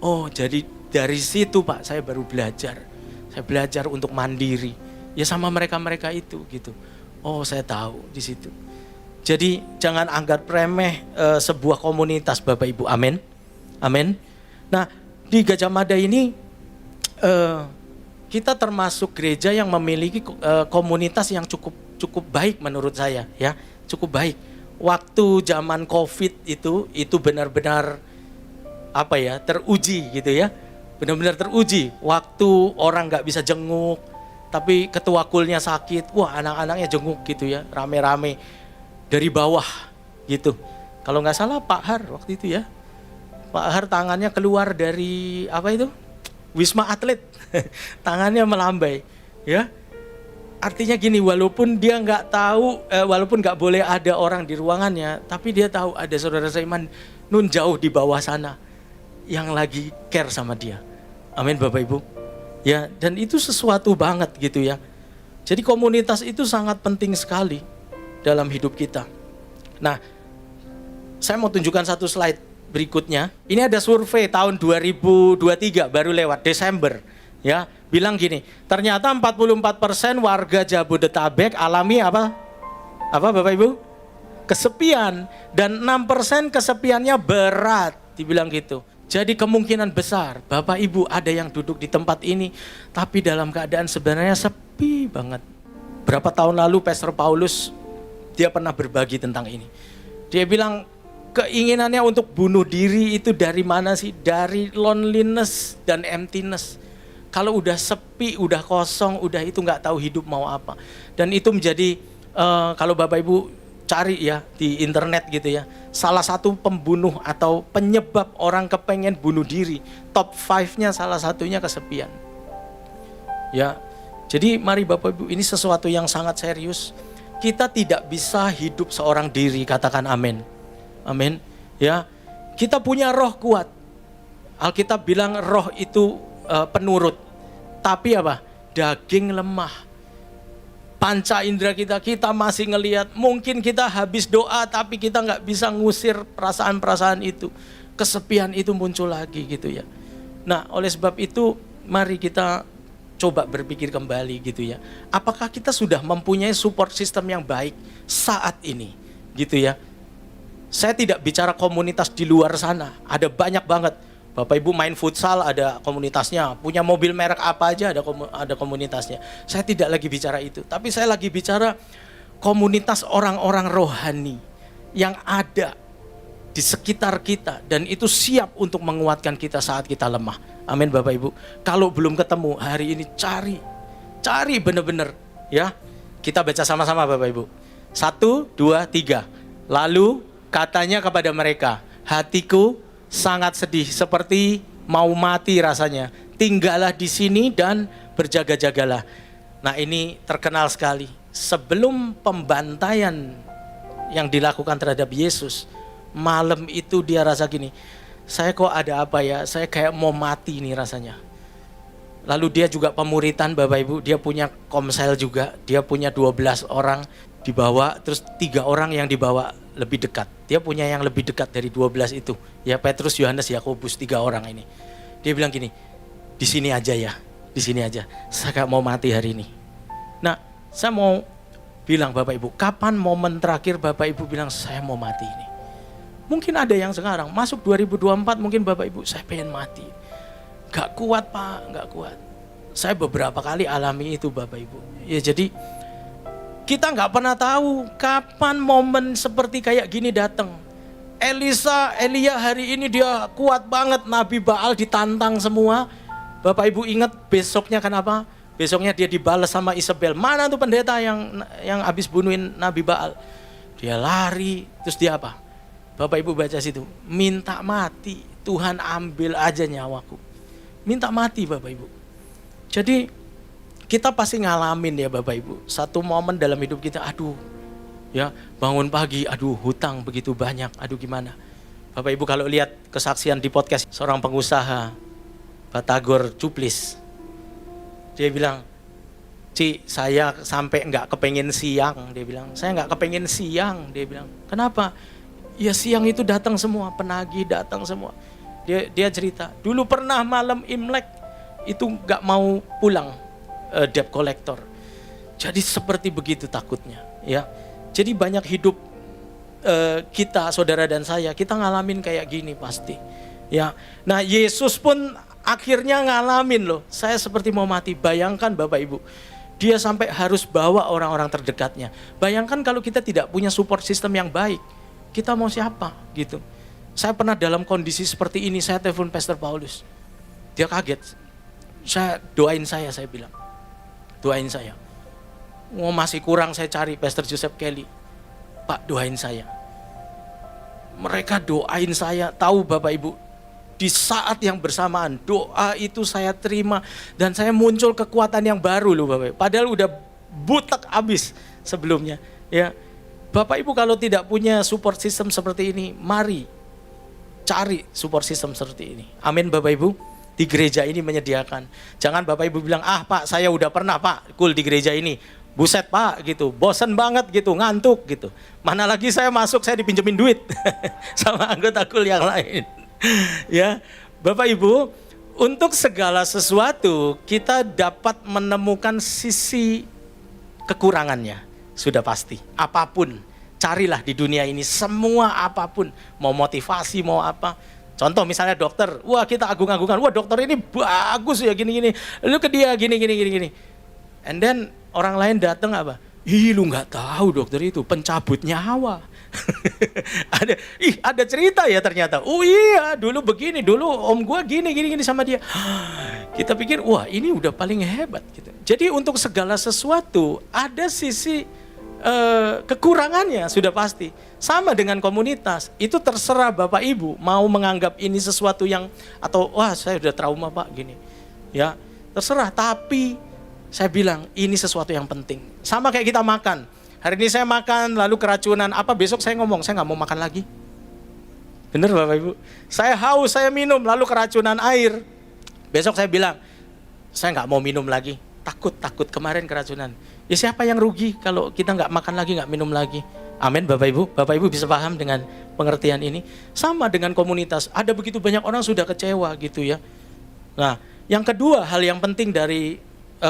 Oh, jadi dari situ Pak saya baru belajar. Saya belajar untuk mandiri. Ya sama mereka-mereka itu gitu. Oh, saya tahu di situ. Jadi jangan anggap remeh sebuah komunitas Bapak Ibu. Amin. Amin. Nah, di Gajah Mada ini kita termasuk gereja yang memiliki komunitas yang cukup baik menurut saya ya, cukup baik. Waktu zaman Covid itu benar-benar teruji gitu ya. Benar-benar teruji. Waktu orang nggak bisa jenguk, tapi ketua kulnya sakit, anak-anaknya jenguk gitu ya, rame-rame dari bawah gitu. Kalau nggak salah Pak Har waktu itu ya, Pak Har tangannya keluar dari Wisma Atlet, tangannya melambai, ya. Artinya gini, walaupun dia nggak tahu, walaupun nggak boleh ada orang di ruangannya, tapi dia tahu ada saudara seiman nun jauh di bawah sana yang lagi care sama dia. Amin Bapak Ibu. Ya, dan itu sesuatu banget gitu ya. Jadi komunitas itu sangat penting sekali dalam hidup kita. Nah, saya mau tunjukkan satu slide berikutnya. Ini ada survei tahun 2023 baru lewat Desember ya. Bilang gini, ternyata 44% warga Jabodetabek alami apa Bapak Ibu? Kesepian, dan 6% kesepiannya berat, dibilang gitu. Jadi kemungkinan besar Bapak Ibu ada yang duduk di tempat ini tapi dalam keadaan sebenarnya sepi banget. Berapa tahun lalu Pastor Paulus dia pernah berbagi tentang ini. Dia bilang keinginannya untuk bunuh diri itu dari mana sih? Dari loneliness dan emptiness. Kalau udah sepi, udah kosong, udah itu nggak tahu hidup mau apa. Dan itu menjadi kalau Bapak Ibu cari ya di internet gitu ya, salah satu pembunuh atau penyebab orang kepengen bunuh diri, top 5-nya salah satunya kesepian. Ya, jadi mari Bapak Ibu, ini sesuatu yang sangat serius. Kita tidak bisa hidup seorang diri, katakan amin. Amin. Ya, kita punya roh kuat. Alkitab bilang roh itu penurut, tapi daging lemah. Panca indera kita masih ngelihat, mungkin kita habis doa tapi kita nggak bisa ngusir perasaan-perasaan itu. Kesepian itu muncul lagi gitu ya. Nah, oleh sebab itu mari kita coba berpikir kembali gitu ya. Apakah kita sudah mempunyai support system yang baik saat ini gitu ya. Saya tidak bicara komunitas di luar sana, ada banyak banget. Bapak Ibu main futsal ada komunitasnya, punya mobil merek apa aja ada komunitasnya. Saya tidak lagi bicara itu, tapi saya lagi bicara komunitas orang-orang rohani yang ada di sekitar kita dan itu siap untuk menguatkan kita saat kita lemah. Amin Bapak Ibu. Kalau belum ketemu hari ini cari benar-benar ya. Kita baca sama-sama Bapak Ibu. 1, 2, 3. Lalu katanya kepada mereka, hatiku sangat sedih, seperti mau mati rasanya. Tinggallah di sini dan berjaga-jagalah. Nah, ini terkenal sekali. Sebelum pembantaian yang dilakukan terhadap Yesus, malam itu dia rasa gini, saya kok ada apa ya, saya kayak mau mati nih rasanya. Lalu dia juga pemuritan Bapak Ibu, dia punya komsel juga, dia punya 12 orang dibawa, terus 3 orang yang dibawa lebih dekat. Dia punya yang lebih dekat dari 12 itu, ya Petrus, Yohanes, Yakobus, 3 orang ini. Dia bilang gini, di sini aja ya, di sini aja, saya gak mau mati hari ini. Nah, saya mau bilang Bapak Ibu, kapan momen terakhir Bapak Ibu bilang saya mau mati ini? Mungkin ada yang sekarang, masuk 2024 mungkin Bapak Ibu, saya pengen mati. Gak kuat Pak, gak kuat. Saya beberapa kali alami itu Bapak Ibu. Ya jadi kita gak pernah tahu kapan momen seperti kayak gini datang. Elia hari ini dia kuat banget, Nabi Baal ditantang semua. Bapak Ibu ingat besoknya kenapa? Besoknya dia dibalas sama Isabel. Mana tuh pendeta yang habis bunuhin Nabi Baal? Dia lari, terus dia apa? Bapak Ibu baca situ, minta mati, Tuhan ambil aja nyawaku. Minta mati Bapak Ibu. Jadi kita pasti ngalamin ya Bapak Ibu, satu momen dalam hidup kita, aduh ya bangun pagi, aduh hutang begitu banyak, aduh gimana. Bapak Ibu kalau lihat kesaksian di podcast seorang pengusaha Batagor Cuplis, dia bilang, Ci saya sampai nggak kepengen siang, dia bilang, saya nggak kepengen siang, dia bilang, kenapa? Ya siang itu datang semua, penagih datang semua. Dia cerita, dulu pernah malam Imlek itu nggak mau pulang debt collector. Jadi seperti begitu takutnya, ya. Jadi banyak hidup kita, saudara dan saya, kita ngalamin kayak gini pasti, ya. Nah Yesus pun akhirnya ngalamin loh, saya seperti mau mati. Bayangkan Bapak Ibu, dia sampai harus bawa orang-orang terdekatnya. Bayangkan kalau kita tidak punya support system yang baik, kita mau siapa gitu. Saya pernah dalam kondisi seperti ini, saya telepon Pastor Paulus. Dia kaget. Doain saya bilang. Doain saya. Oh, masih kurang saya cari Pastor Joseph Kelly. Pak, doain saya. Mereka doain saya, tahu Bapak Ibu, di saat yang bersamaan doa itu saya terima dan saya muncul kekuatan yang baru loh Bapak Ibu. Padahal udah butek abis sebelumnya, ya. Bapak Ibu kalau tidak punya support system seperti ini, mari cari support system seperti ini. Amin Bapak Ibu. Di gereja ini menyediakan. Jangan Bapak Ibu bilang, ah Pak saya udah pernah Pak cool di gereja ini. Buset Pak gitu, bosen banget gitu, ngantuk gitu. Mana lagi saya masuk saya dipinjemin duit sama anggota cool yang lain. Ya Bapak Ibu, untuk segala sesuatu kita dapat menemukan sisi kekurangannya. Sudah pasti, apapun, carilah di dunia ini, semua apapun, mau motivasi, mau apa. Contoh misalnya dokter, wah kita agung-agungan, wah dokter ini bagus ya gini-gini, lu ke dia gini. And then orang lain datang apa? Ih lu nggak tahu dokter itu pencabut nyawa. ada cerita ya ternyata. Oh iya, dulu begini, dulu om gua gini sama dia. Kita pikir, wah ini udah paling hebat gitu. Jadi untuk segala sesuatu ada sisi kekurangannya sudah pasti. Sama dengan komunitas, itu terserah Bapak Ibu mau menganggap ini sesuatu yang atau wah saya udah trauma Pak gini. Ya, terserah, tapi saya bilang ini sesuatu yang penting. Sama kayak kita makan. Hari ini saya makan lalu keracunan, apa besok saya ngomong saya nggak mau makan lagi. Bener Bapak Ibu? Saya haus, saya minum lalu keracunan air. Besok saya bilang saya nggak mau minum lagi. Takut kemarin keracunan. Ya siapa yang rugi kalau kita nggak makan lagi, nggak minum lagi? Amin Bapak Ibu. Bapak Ibu bisa paham dengan pengertian ini. Sama dengan komunitas. Ada begitu banyak orang sudah kecewa gitu ya. Nah yang kedua hal yang penting dari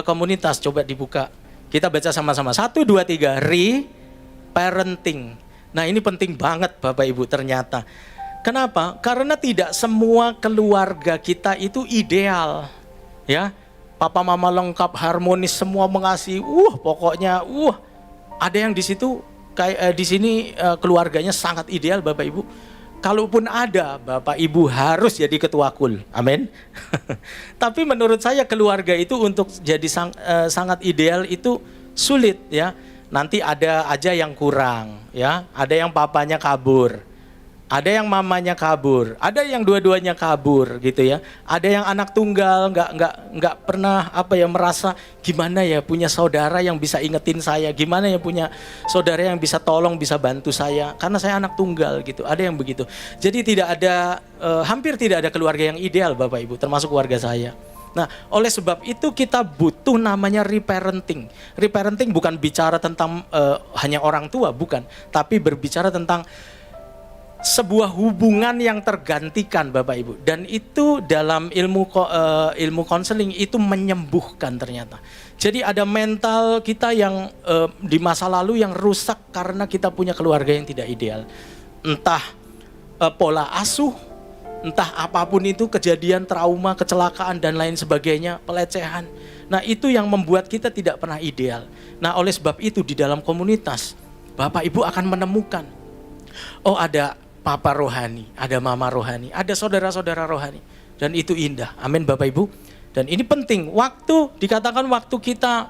komunitas, coba dibuka. Kita baca sama-sama. 1, 2, 3. Re-parenting. Nah ini penting banget Bapak Ibu ternyata. Kenapa? Karena tidak semua keluarga kita itu ideal. Ya. Papa mama lengkap, harmonis, semua mengasihi. Pokoknya ada yang di situ kayak di sini keluarganya sangat ideal Bapak Ibu. Kalaupun ada, Bapak Ibu harus jadi ketua kul. Amin. Tapi menurut saya keluarga itu untuk jadi sangat ideal itu sulit ya. Nanti ada aja yang kurang ya. Ada yang papanya kabur. Ada yang mamanya kabur, ada yang dua-duanya kabur gitu ya. Ada yang anak tunggal, nggak pernah merasa gimana ya punya saudara yang bisa ingetin saya, gimana ya punya saudara yang bisa tolong, bisa bantu saya, karena saya anak tunggal gitu. Ada yang begitu. Jadi tidak ada, hampir tidak ada keluarga yang ideal Bapak Ibu, termasuk keluarga saya. Nah, oleh sebab itu kita butuh namanya reparenting. Reparenting bukan bicara tentang hanya orang tua, bukan, tapi berbicara tentang sebuah hubungan yang tergantikan Bapak Ibu, dan itu dalam ilmu konseling itu menyembuhkan ternyata. Jadi ada mental kita yang di masa lalu yang rusak karena kita punya keluarga yang tidak ideal. Entah pola asuh, entah apapun itu, kejadian trauma, kecelakaan dan lain sebagainya, pelecehan. Nah, itu yang membuat kita tidak pernah ideal. Nah, oleh sebab itu di dalam komunitas Bapak Ibu akan menemukan, oh ada papa rohani, ada mama rohani, ada saudara-saudara rohani. Dan itu indah. Amin Bapak Ibu. Dan ini penting. Dikatakan waktu kita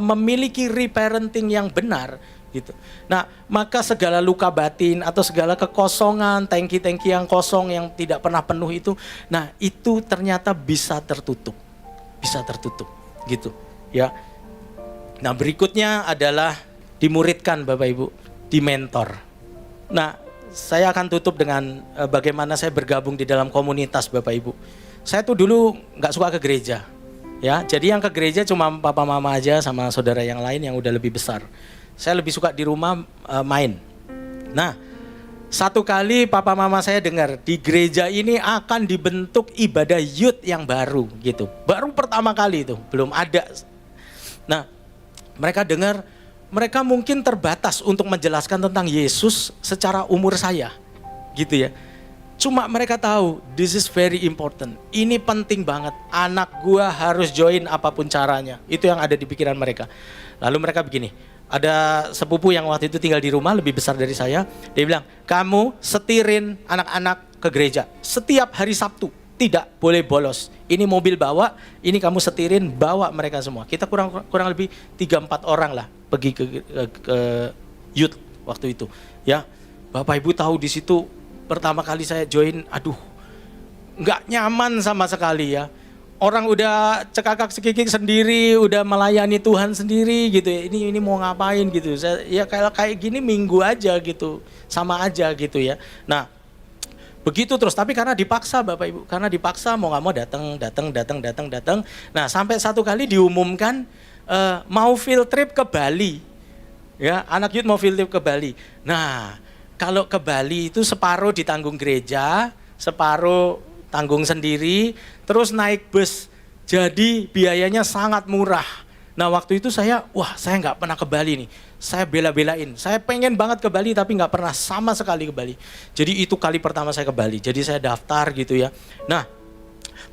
memiliki reparenting yang benar gitu. Nah, maka segala luka batin atau segala kekosongan, tangki-tangki yang kosong yang tidak pernah penuh itu, nah itu ternyata bisa tertutup. Bisa tertutup gitu ya. Nah, berikutnya adalah dimuridkan Bapak Ibu, dimentor. Nah, saya akan tutup dengan bagaimana saya bergabung di dalam komunitas Bapak Ibu. Saya tuh dulu nggak suka ke gereja, ya. Jadi yang ke gereja cuma papa mama aja sama saudara yang lain yang udah lebih besar. Saya lebih suka di rumah main. Nah, satu kali papa mama saya dengar di gereja ini akan dibentuk ibadah youth yang baru gitu. Baru pertama kali itu, belum ada. Nah, mereka dengar. Mereka mungkin terbatas untuk menjelaskan tentang Yesus secara umur saya, gitu ya. Cuma mereka tahu, this is very important. Ini penting banget, anak gua harus join apapun caranya. Itu yang ada di pikiran mereka. Lalu mereka begini, ada sepupu yang waktu itu tinggal di rumah, lebih besar dari saya. Dia bilang, kamu setirin anak-anak ke gereja setiap hari Sabtu. Tidak boleh bolos. Ini mobil bawa, ini kamu setirin, bawa mereka semua. Kita kurang lebih 3-4 orang lah pergi ke youth waktu itu. Ya, Bapak Ibu tahu di situ pertama kali saya join, aduh, nggak nyaman sama sekali ya. Orang udah cekakak sekikik sendiri, udah melayani Tuhan sendiri gitu. Ini mau ngapain gitu? Saya ya kayak gini minggu aja gitu, sama aja gitu ya. Nah, begitu terus, tapi karena dipaksa Bapak Ibu, karena dipaksa mau nggak mau datang. Nah, sampai satu kali diumumkan mau field trip ke Bali, ya anak youth mau field trip ke Bali. Nah, kalau ke Bali itu separuh ditanggung gereja, separuh tanggung sendiri, terus naik bus, jadi biayanya sangat murah. Nah, waktu itu saya nggak pernah ke Bali nih. Saya bela-belain, saya pengen banget ke Bali tapi nggak pernah sama sekali ke Bali. Jadi itu kali pertama saya ke Bali, jadi saya daftar gitu ya. Nah,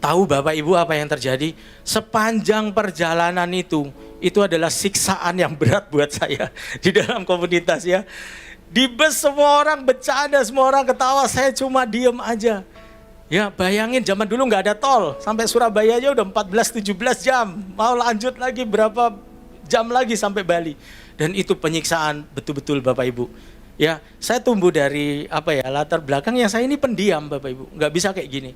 tahu Bapak Ibu apa yang terjadi? Sepanjang perjalanan itu adalah siksaan yang berat buat saya di dalam komunitas ya. Di bus semua orang bercanda, semua orang ketawa, saya cuma diem aja. Ya bayangin zaman dulu nggak ada tol, sampai Surabaya aja udah 14-17 jam, mau lanjut lagi berapa jam lagi sampai Bali. Dan itu penyiksaan betul-betul Bapak Ibu. Ya, saya tumbuh dari latar belakang yang saya ini pendiam Bapak Ibu, nggak bisa kayak gini.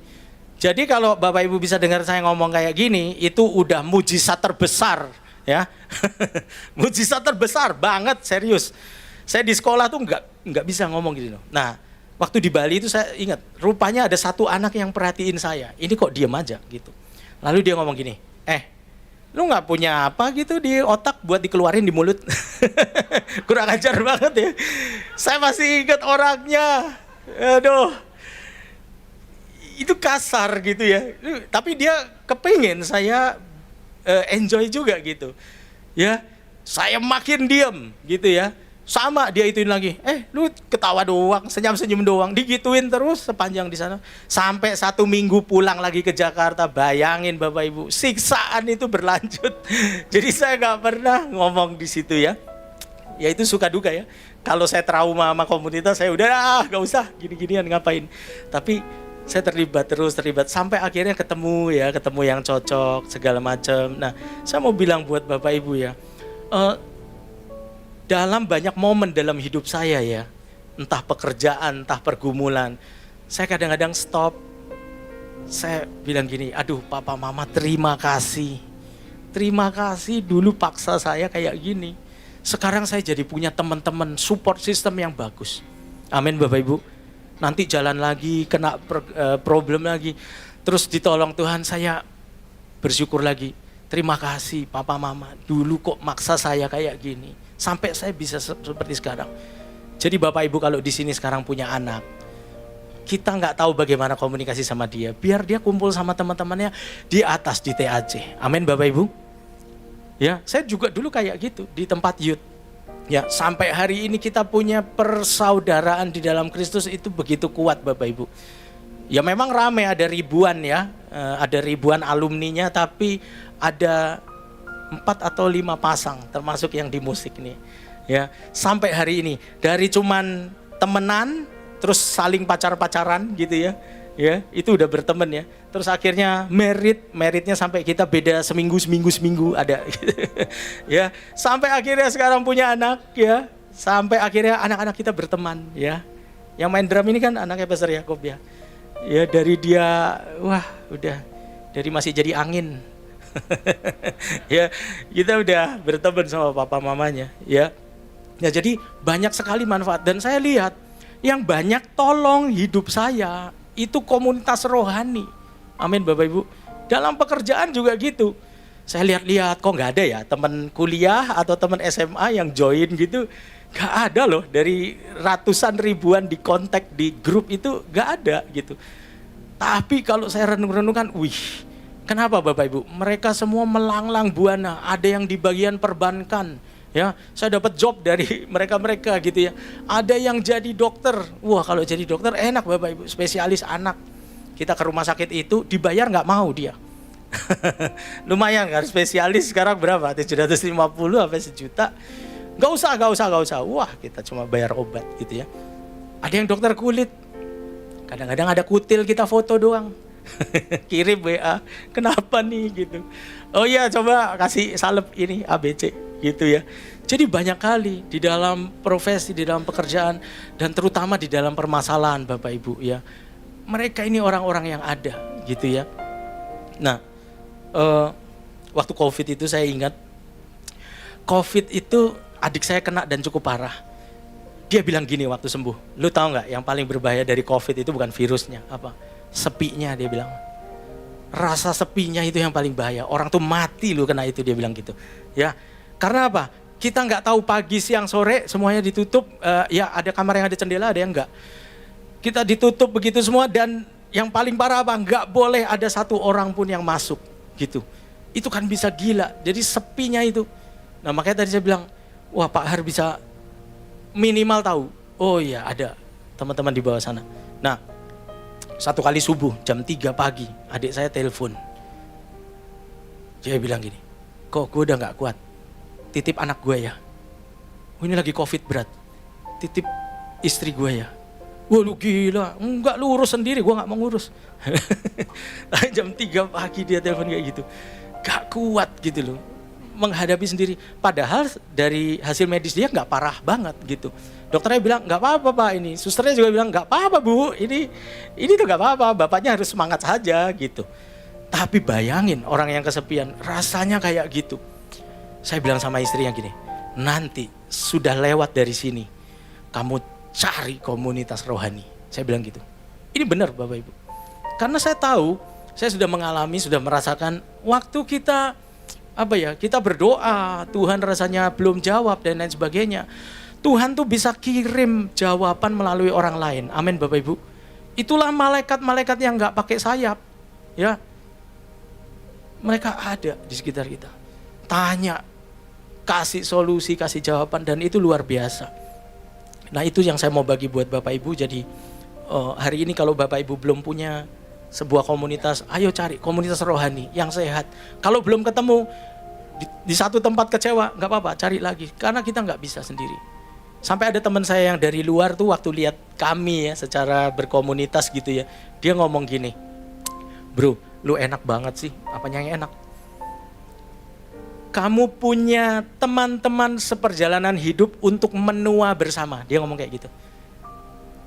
Jadi kalau Bapak Ibu bisa dengar saya ngomong kayak gini, itu udah mujizat terbesar ya. Mujizat terbesar banget, serius. Saya di sekolah tuh nggak bisa ngomong gitu. Nah, waktu di Bali itu saya ingat, rupanya ada satu anak yang perhatiin saya. Ini kok diem aja gitu. Lalu dia ngomong gini, lu nggak punya apa gitu di otak buat dikeluarin di mulut? Kurang ajar banget ya. Saya masih ingat orangnya. Aduh, itu kasar gitu ya. Tapi dia kepingin saya enjoy juga gitu. Ya, saya makin diem gitu ya. Sama dia ituin lagi, lu ketawa doang, senyum-senyum doang, digituin terus sepanjang di sana. Sampai 1 minggu pulang lagi ke Jakarta, bayangin Bapak Ibu, siksaan itu berlanjut. Jadi saya gak pernah ngomong di situ ya. Ya itu suka duka ya. Kalau saya trauma sama komunitas, saya udah gak usah gini-ginian ngapain. Tapi saya terlibat sampai akhirnya ketemu yang cocok segala macam. Nah, saya mau bilang buat Bapak Ibu ya, dalam banyak momen dalam hidup saya ya, entah pekerjaan, entah pergumulan, saya kadang-kadang stop. Saya bilang gini, aduh papa mama terima kasih. Terima kasih dulu paksa saya kayak gini. Sekarang saya jadi punya teman-teman support system yang bagus. Amin Bapak Ibu. Nanti jalan lagi, kena problem lagi. Terus ditolong Tuhan, saya bersyukur lagi. Terima kasih papa mama, dulu kok maksa saya kayak gini. Sampai saya bisa seperti sekarang. Jadi Bapak Ibu kalau di sini sekarang punya anak, kita nggak tahu bagaimana komunikasi sama dia. Biar dia kumpul sama teman-temannya di atas di TAC. Amin Bapak Ibu. Ya, saya juga dulu kayak gitu di tempat youth. Ya, sampai hari ini kita punya persaudaraan di dalam Kristus itu begitu kuat Bapak Ibu. Ya memang ramai, ada ribuan ya, ada ribuan alumninya, tapi ada 4 atau 5 pasang termasuk yang di musik nih. Ya, sampai hari ini dari cuman temenan terus saling pacar-pacaran gitu ya. Ya, itu udah berteman ya. Terus akhirnya meritnya sampai kita beda seminggu ada. Ya, sampai akhirnya sekarang punya anak ya. Sampai akhirnya anak-anak kita berteman ya. Yang main drum ini kan anaknya Pastor Yakob ya. Ya, dari dia wah, udah dari masih jadi angin. Ya, kita udah berteman sama papa mamanya ya. Ya, jadi banyak sekali manfaat dan saya lihat yang banyak tolong hidup saya itu komunitas rohani. Amin Bapak Ibu. Dalam pekerjaan juga gitu. Saya lihat-lihat kok nggak ada ya teman kuliah atau teman SMA yang join gitu. Nggak ada loh, dari ratusan ribuan di kontak di grup itu nggak ada gitu. Tapi kalau saya renung-renungkan, wih, kenapa Bapak Ibu? Mereka semua melanglang buana. Ada yang di bagian perbankan. Ya, saya dapat job dari mereka-mereka gitu ya. Ada yang jadi dokter. Wah, kalau jadi dokter enak Bapak Ibu, spesialis anak. Kita ke rumah sakit itu dibayar nggak mau dia. Lumayan kan, spesialis sekarang berapa? 750 sampai 1 juta. Nggak usah. Wah, kita cuma bayar obat gitu ya. Ada yang dokter kulit. Kadang-kadang ada kutil, kita foto doang. Kirim WA, kenapa nih gitu. Oh iya, coba kasih salep ini ABC gitu ya. Jadi banyak kali di dalam profesi, di dalam pekerjaan, dan terutama di dalam permasalahan Bapak Ibu ya. Mereka ini orang-orang yang ada gitu ya. Nah, waktu COVID itu saya ingat, COVID itu adik saya kena dan cukup parah. Dia bilang gini waktu sembuh, lu tahu nggak yang paling berbahaya dari COVID itu bukan virusnya, apa? Sepinya, dia bilang. Rasa sepinya itu yang paling bahaya. Orang tuh mati lu kena itu, dia bilang gitu. Ya, karena apa? Kita nggak tahu pagi, siang, sore semuanya ditutup. Ya ada kamar yang ada jendela, ada yang enggak. Kita ditutup begitu semua, dan yang paling parah apa? Nggak boleh ada satu orang pun yang masuk gitu. Itu kan bisa gila. Jadi sepinya itu. Nah makanya tadi saya bilang, wah Pak Har bisa minimal tahu. Oh iya ada teman-teman di bawah sana. Nah, satu kali subuh jam 3 pagi adik saya telepon. Dia bilang gini, kok gue udah gak kuat, titip anak gue ya. Oh, ini lagi COVID berat, titip istri gue ya. Wah lu gila, enggak lu urus sendiri, gue gak mau ngurus. Jam 3 pagi dia telepon kayak gitu. Gak kuat gitu loh menghadapi sendiri. Padahal dari hasil medis dia gak parah banget gitu. Dokternya bilang gak apa-apa Pak ini. Susternya juga bilang gak apa-apa Bu. Ini tuh gak apa-apa. Bapaknya harus semangat saja gitu. Tapi bayangin orang yang kesepian rasanya kayak gitu. Saya bilang sama istrinya gini, nanti sudah lewat dari sini, kamu cari komunitas rohani. Saya bilang gitu. Ini benar Bapak Ibu. Karena saya tahu, saya sudah mengalami, sudah merasakan waktu kita kita berdoa, Tuhan rasanya belum jawab dan lain sebagainya. Tuhan tuh bisa kirim jawaban melalui orang lain. Amin Bapak Ibu. Itulah malaikat-malaikat yang gak pakai sayap. Ya, mereka ada di sekitar kita. Tanya, kasih solusi, kasih jawaban, dan itu luar biasa. Nah itu yang saya mau bagi buat Bapak Ibu. Jadi hari ini kalau Bapak Ibu belum punya sebuah komunitas, ayo cari komunitas rohani yang sehat. Kalau belum ketemu di satu tempat kecewa, nggak apa-apa, cari lagi. Karena kita nggak bisa sendiri. Sampai ada teman saya yang dari luar tuh waktu lihat kami ya secara berkomunitas gitu ya, dia ngomong gini, bro, lu enak banget sih, apanya yang enak? Kamu punya teman-teman seperjalanan hidup untuk menua bersama. Dia ngomong kayak gitu.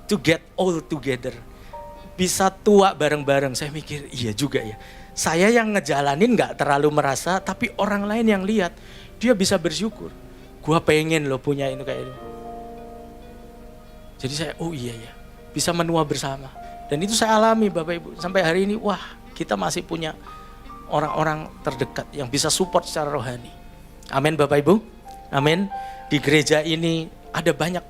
to get all together. Bisa tua bareng-bareng. Saya mikir, iya juga ya. Saya yang ngejalanin gak terlalu merasa, tapi orang lain yang lihat, dia bisa bersyukur. Gua pengen loh punya itu kayak itu. Jadi saya, oh iya ya, bisa menua bersama. Dan itu saya alami Bapak Ibu. Sampai hari ini, wah kita masih punya orang-orang terdekat yang bisa support secara rohani. Amin Bapak Ibu. Amin. Di gereja ini ada banyak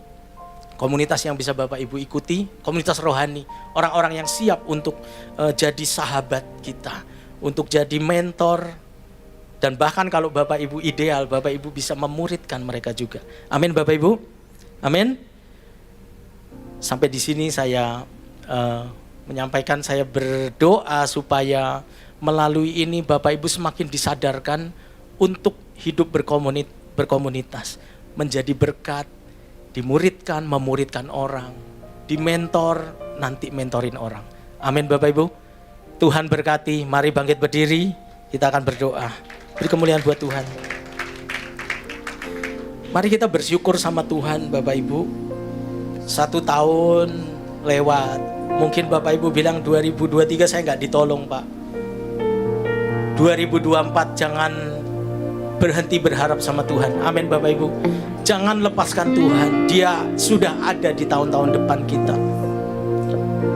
komunitas yang bisa Bapak Ibu ikuti. Komunitas rohani. Orang-orang yang siap untuk jadi sahabat kita. Untuk jadi mentor. Dan bahkan kalau Bapak Ibu ideal, Bapak Ibu bisa memuridkan mereka juga. Amin Bapak Ibu. Amin. Sampai di sini saya menyampaikan, saya berdoa supaya melalui ini Bapak Ibu semakin disadarkan untuk hidup berkomunitas, menjadi berkat, dimuridkan, memuridkan orang, dimentor, nanti mentorin orang. Amin Bapak Ibu. Tuhan berkati, mari bangkit berdiri, kita akan berdoa. Beri kemuliaan buat Tuhan. Mari kita bersyukur sama Tuhan Bapak Ibu. 1 tahun lewat. Mungkin Bapak Ibu bilang 2023 saya nggak ditolong Pak. 2024 jangan berhenti berharap sama Tuhan. Amin Bapak Ibu. Jangan lepaskan Tuhan. Dia sudah ada di tahun-tahun depan kita.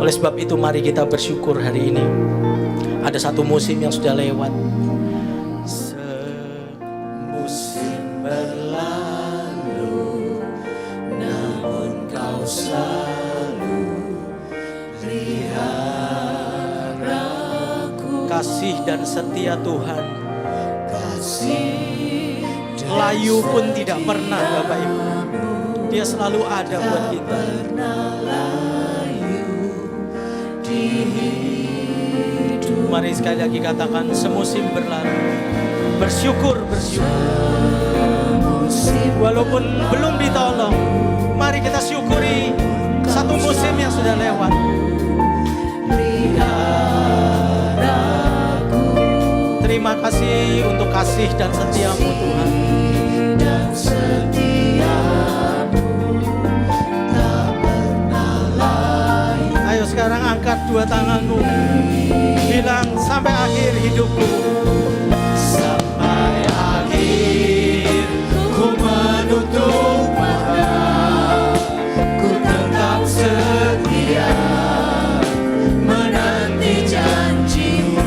Oleh sebab itu mari kita bersyukur hari ini. Ada 1 musim yang sudah lewat. Semusim berlalu, namun kau selalu pelihara aku. Kasih dan setia Tuhan. Layu pun tidak pernah Bapak Ibu. Dia selalu ada buat kita. Mari sekali lagi katakan, semusim berlalu. Bersyukur. Walaupun belum ditolong, mari kita syukuri 1 musim yang sudah lewat. Terima kasih untuk kasih dan setiamu Tuhan. Ayo sekarang angkat 2 tanganmu. Bilang sampai akhir hidupku. Sampai akhir ku menutup mata. Ku tetap setia menanti janjimu.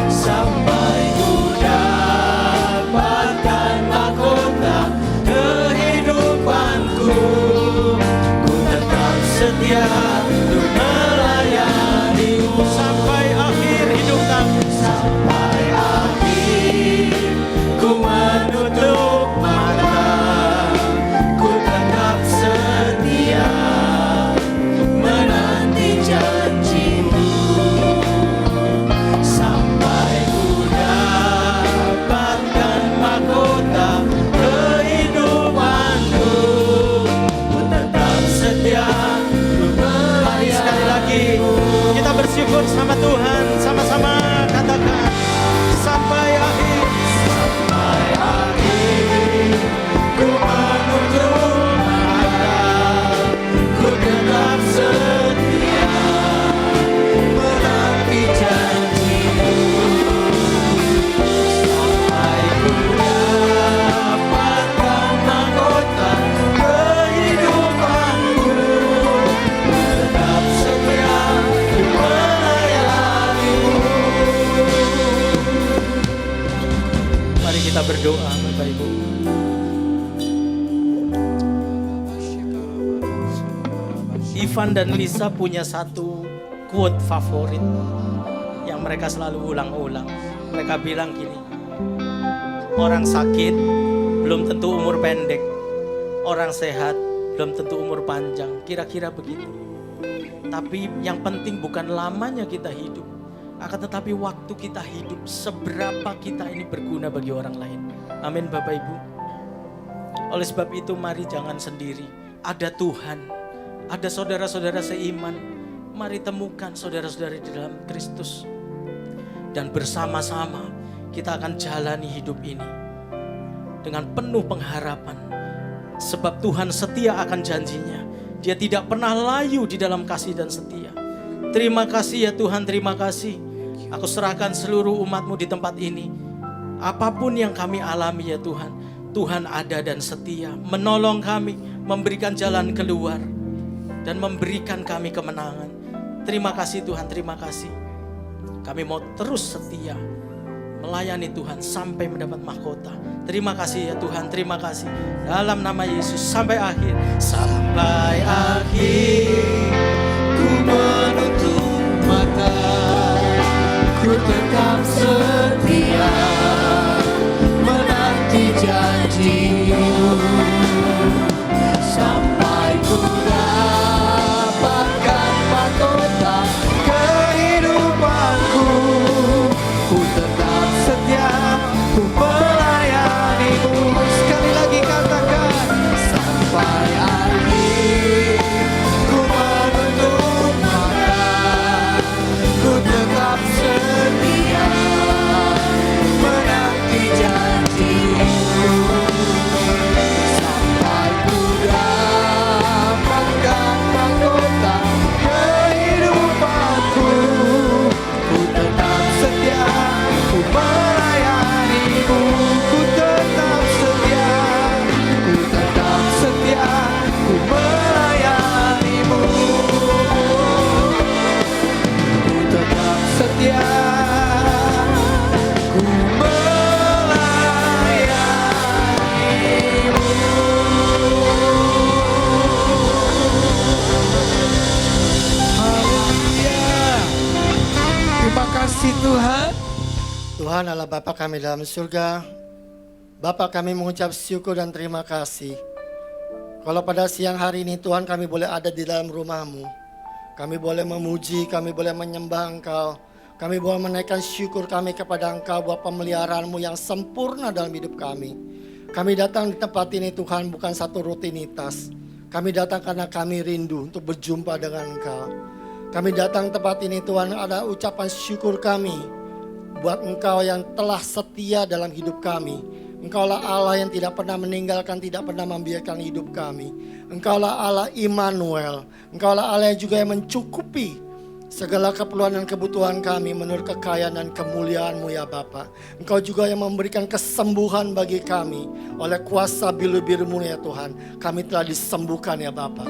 Sampai ku dapatkan mahkota kehidupanku. Ku tetap setia untuk melayanimu sampai akhir hidup kami. Sampai akhir ku menutup mata. Ku tetap setia menanti janjimu. Sampai ku dapatkan mahkota kehidupanku. Ku tetap setia. Mari sekali lagi kita bersyukur sama Tuhan, sama-sama katakan sampai akhir. Sampai akhir ku menutup mata. Ku tetap setia menanti janjimu. Sampai ku dapatkan mahkota kehidupanku. Ku tetap setia melayanimu. Mari kita berdoa Bapak Ibu. Ivan dan Lisa punya 1 quote favorit yang mereka selalu ulang-ulang. Mereka bilang gini, orang sakit belum tentu umur pendek, orang sehat belum tentu umur panjang, kira-kira begitu. Tapi yang penting bukan lamanya kita hidup, akan tetapi waktu kita hidup, seberapa kita ini berguna bagi orang lain. Amin Bapak Ibu. Oleh sebab itu mari jangan sendiri, ada Tuhan, ada saudara-saudara seiman. Mari temukan saudara-saudara di dalam Kristus. Dan bersama-sama kita akan jalani hidup ini dengan penuh pengharapan. Sebab Tuhan setia akan janjinya. Dia tidak pernah layu di dalam kasih dan setia. Terima kasih ya Tuhan, terima kasih. Aku serahkan seluruh umat-Mu di tempat ini. Apapun yang kami alami ya Tuhan, Tuhan ada dan setia, menolong kami, memberikan jalan keluar, dan memberikan kami kemenangan. Terima kasih Tuhan, terima kasih. Kami mau terus setia melayani Tuhan sampai mendapat mahkota. Terima kasih ya Tuhan, terima kasih. Dalam nama Yesus sampai akhir. Sampai akhir Ku menutup mata, ku tetap setia menanti janji-Mu sampai ku dapatkan mahkota kehidupanku. Ku tetap setia, ku melayani-Mu. Sekali lagi katakan, sampai akhir ku menutup mata, ku tetap setia menanti janji-Mu sampai ku dapatkan mahkota kehidupanku. Ku tetap setia, ku melayani-Mu. Ku tetap setia, ku tetap setia, ku melayani-Mu. Ku tetap setia, ku melayani-Mu. Haleluya. Terima kasih Tuhan. Tuhan adalah Bapa kami dalam surga. Bapa, kami mengucap syukur dan terima kasih. Kalau pada siang hari ini Tuhan kami boleh ada di dalam rumah-Mu. Kami boleh memuji, kami boleh menyembah Engkau. Kami boleh menaikkan syukur kami kepada Engkau buat pemeliharaan-Mu yang sempurna dalam hidup kami. Kami datang di tempat ini Tuhan bukan satu rutinitas. Kami datang karena kami rindu untuk berjumpa dengan Engkau. Kami datang di tempat ini Tuhan, ada ucapan syukur kami buat Engkau yang telah setia dalam hidup kami. Engkaulah Allah yang tidak pernah meninggalkan, tidak pernah membiarkan hidup kami. Engkaulah Allah Immanuel. Engkaulah Allah yang juga yang mencukupi segala keperluan dan kebutuhan kami menurut kekayaan dan kemuliaan-Mu ya Bapa. Engkau juga yang memberikan kesembuhan bagi kami. Oleh kuasa biru-biru-Mu ya Tuhan, kami telah disembuhkan ya Bapa.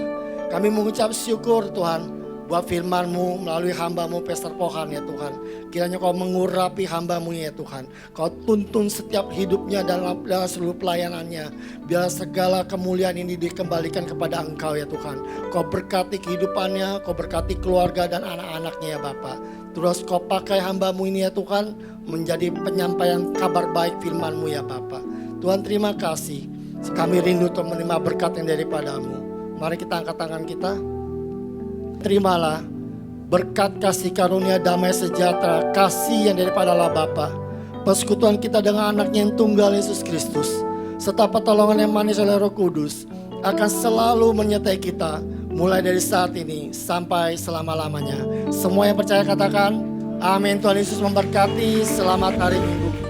Kami mengucap syukur Tuhan buat firman-Mu melalui hamba-Mu Pastor Pohan ya Tuhan. Kiranya Kau mengurapi hamba-Mu ya Tuhan. Kau tuntun setiap hidupnya dalam seluruh pelayanannya. Biar segala kemuliaan ini dikembalikan kepada Engkau ya Tuhan. Kau berkati kehidupannya, Kau berkati keluarga dan anak-anaknya ya Bapa. Terus Kau pakai hamba-Mu ini ya Tuhan menjadi penyampaian kabar baik firman-Mu ya Bapa. Tuhan terima kasih. Kami rindu untuk menerima berkat yang daripada-Mu. Mari kita angkat tangan kita. Terimalah berkat kasih karunia damai sejahtera, kasih yang daripada Allah Bapa, persekutuan kita dengan anaknya yang tunggal Yesus Kristus, serta pertolongan yang manis oleh Roh Kudus akan selalu menyertai kita mulai dari saat ini sampai selama-lamanya. Semua yang percaya katakan amin. Tuhan Yesus memberkati. Selamat hari Minggu.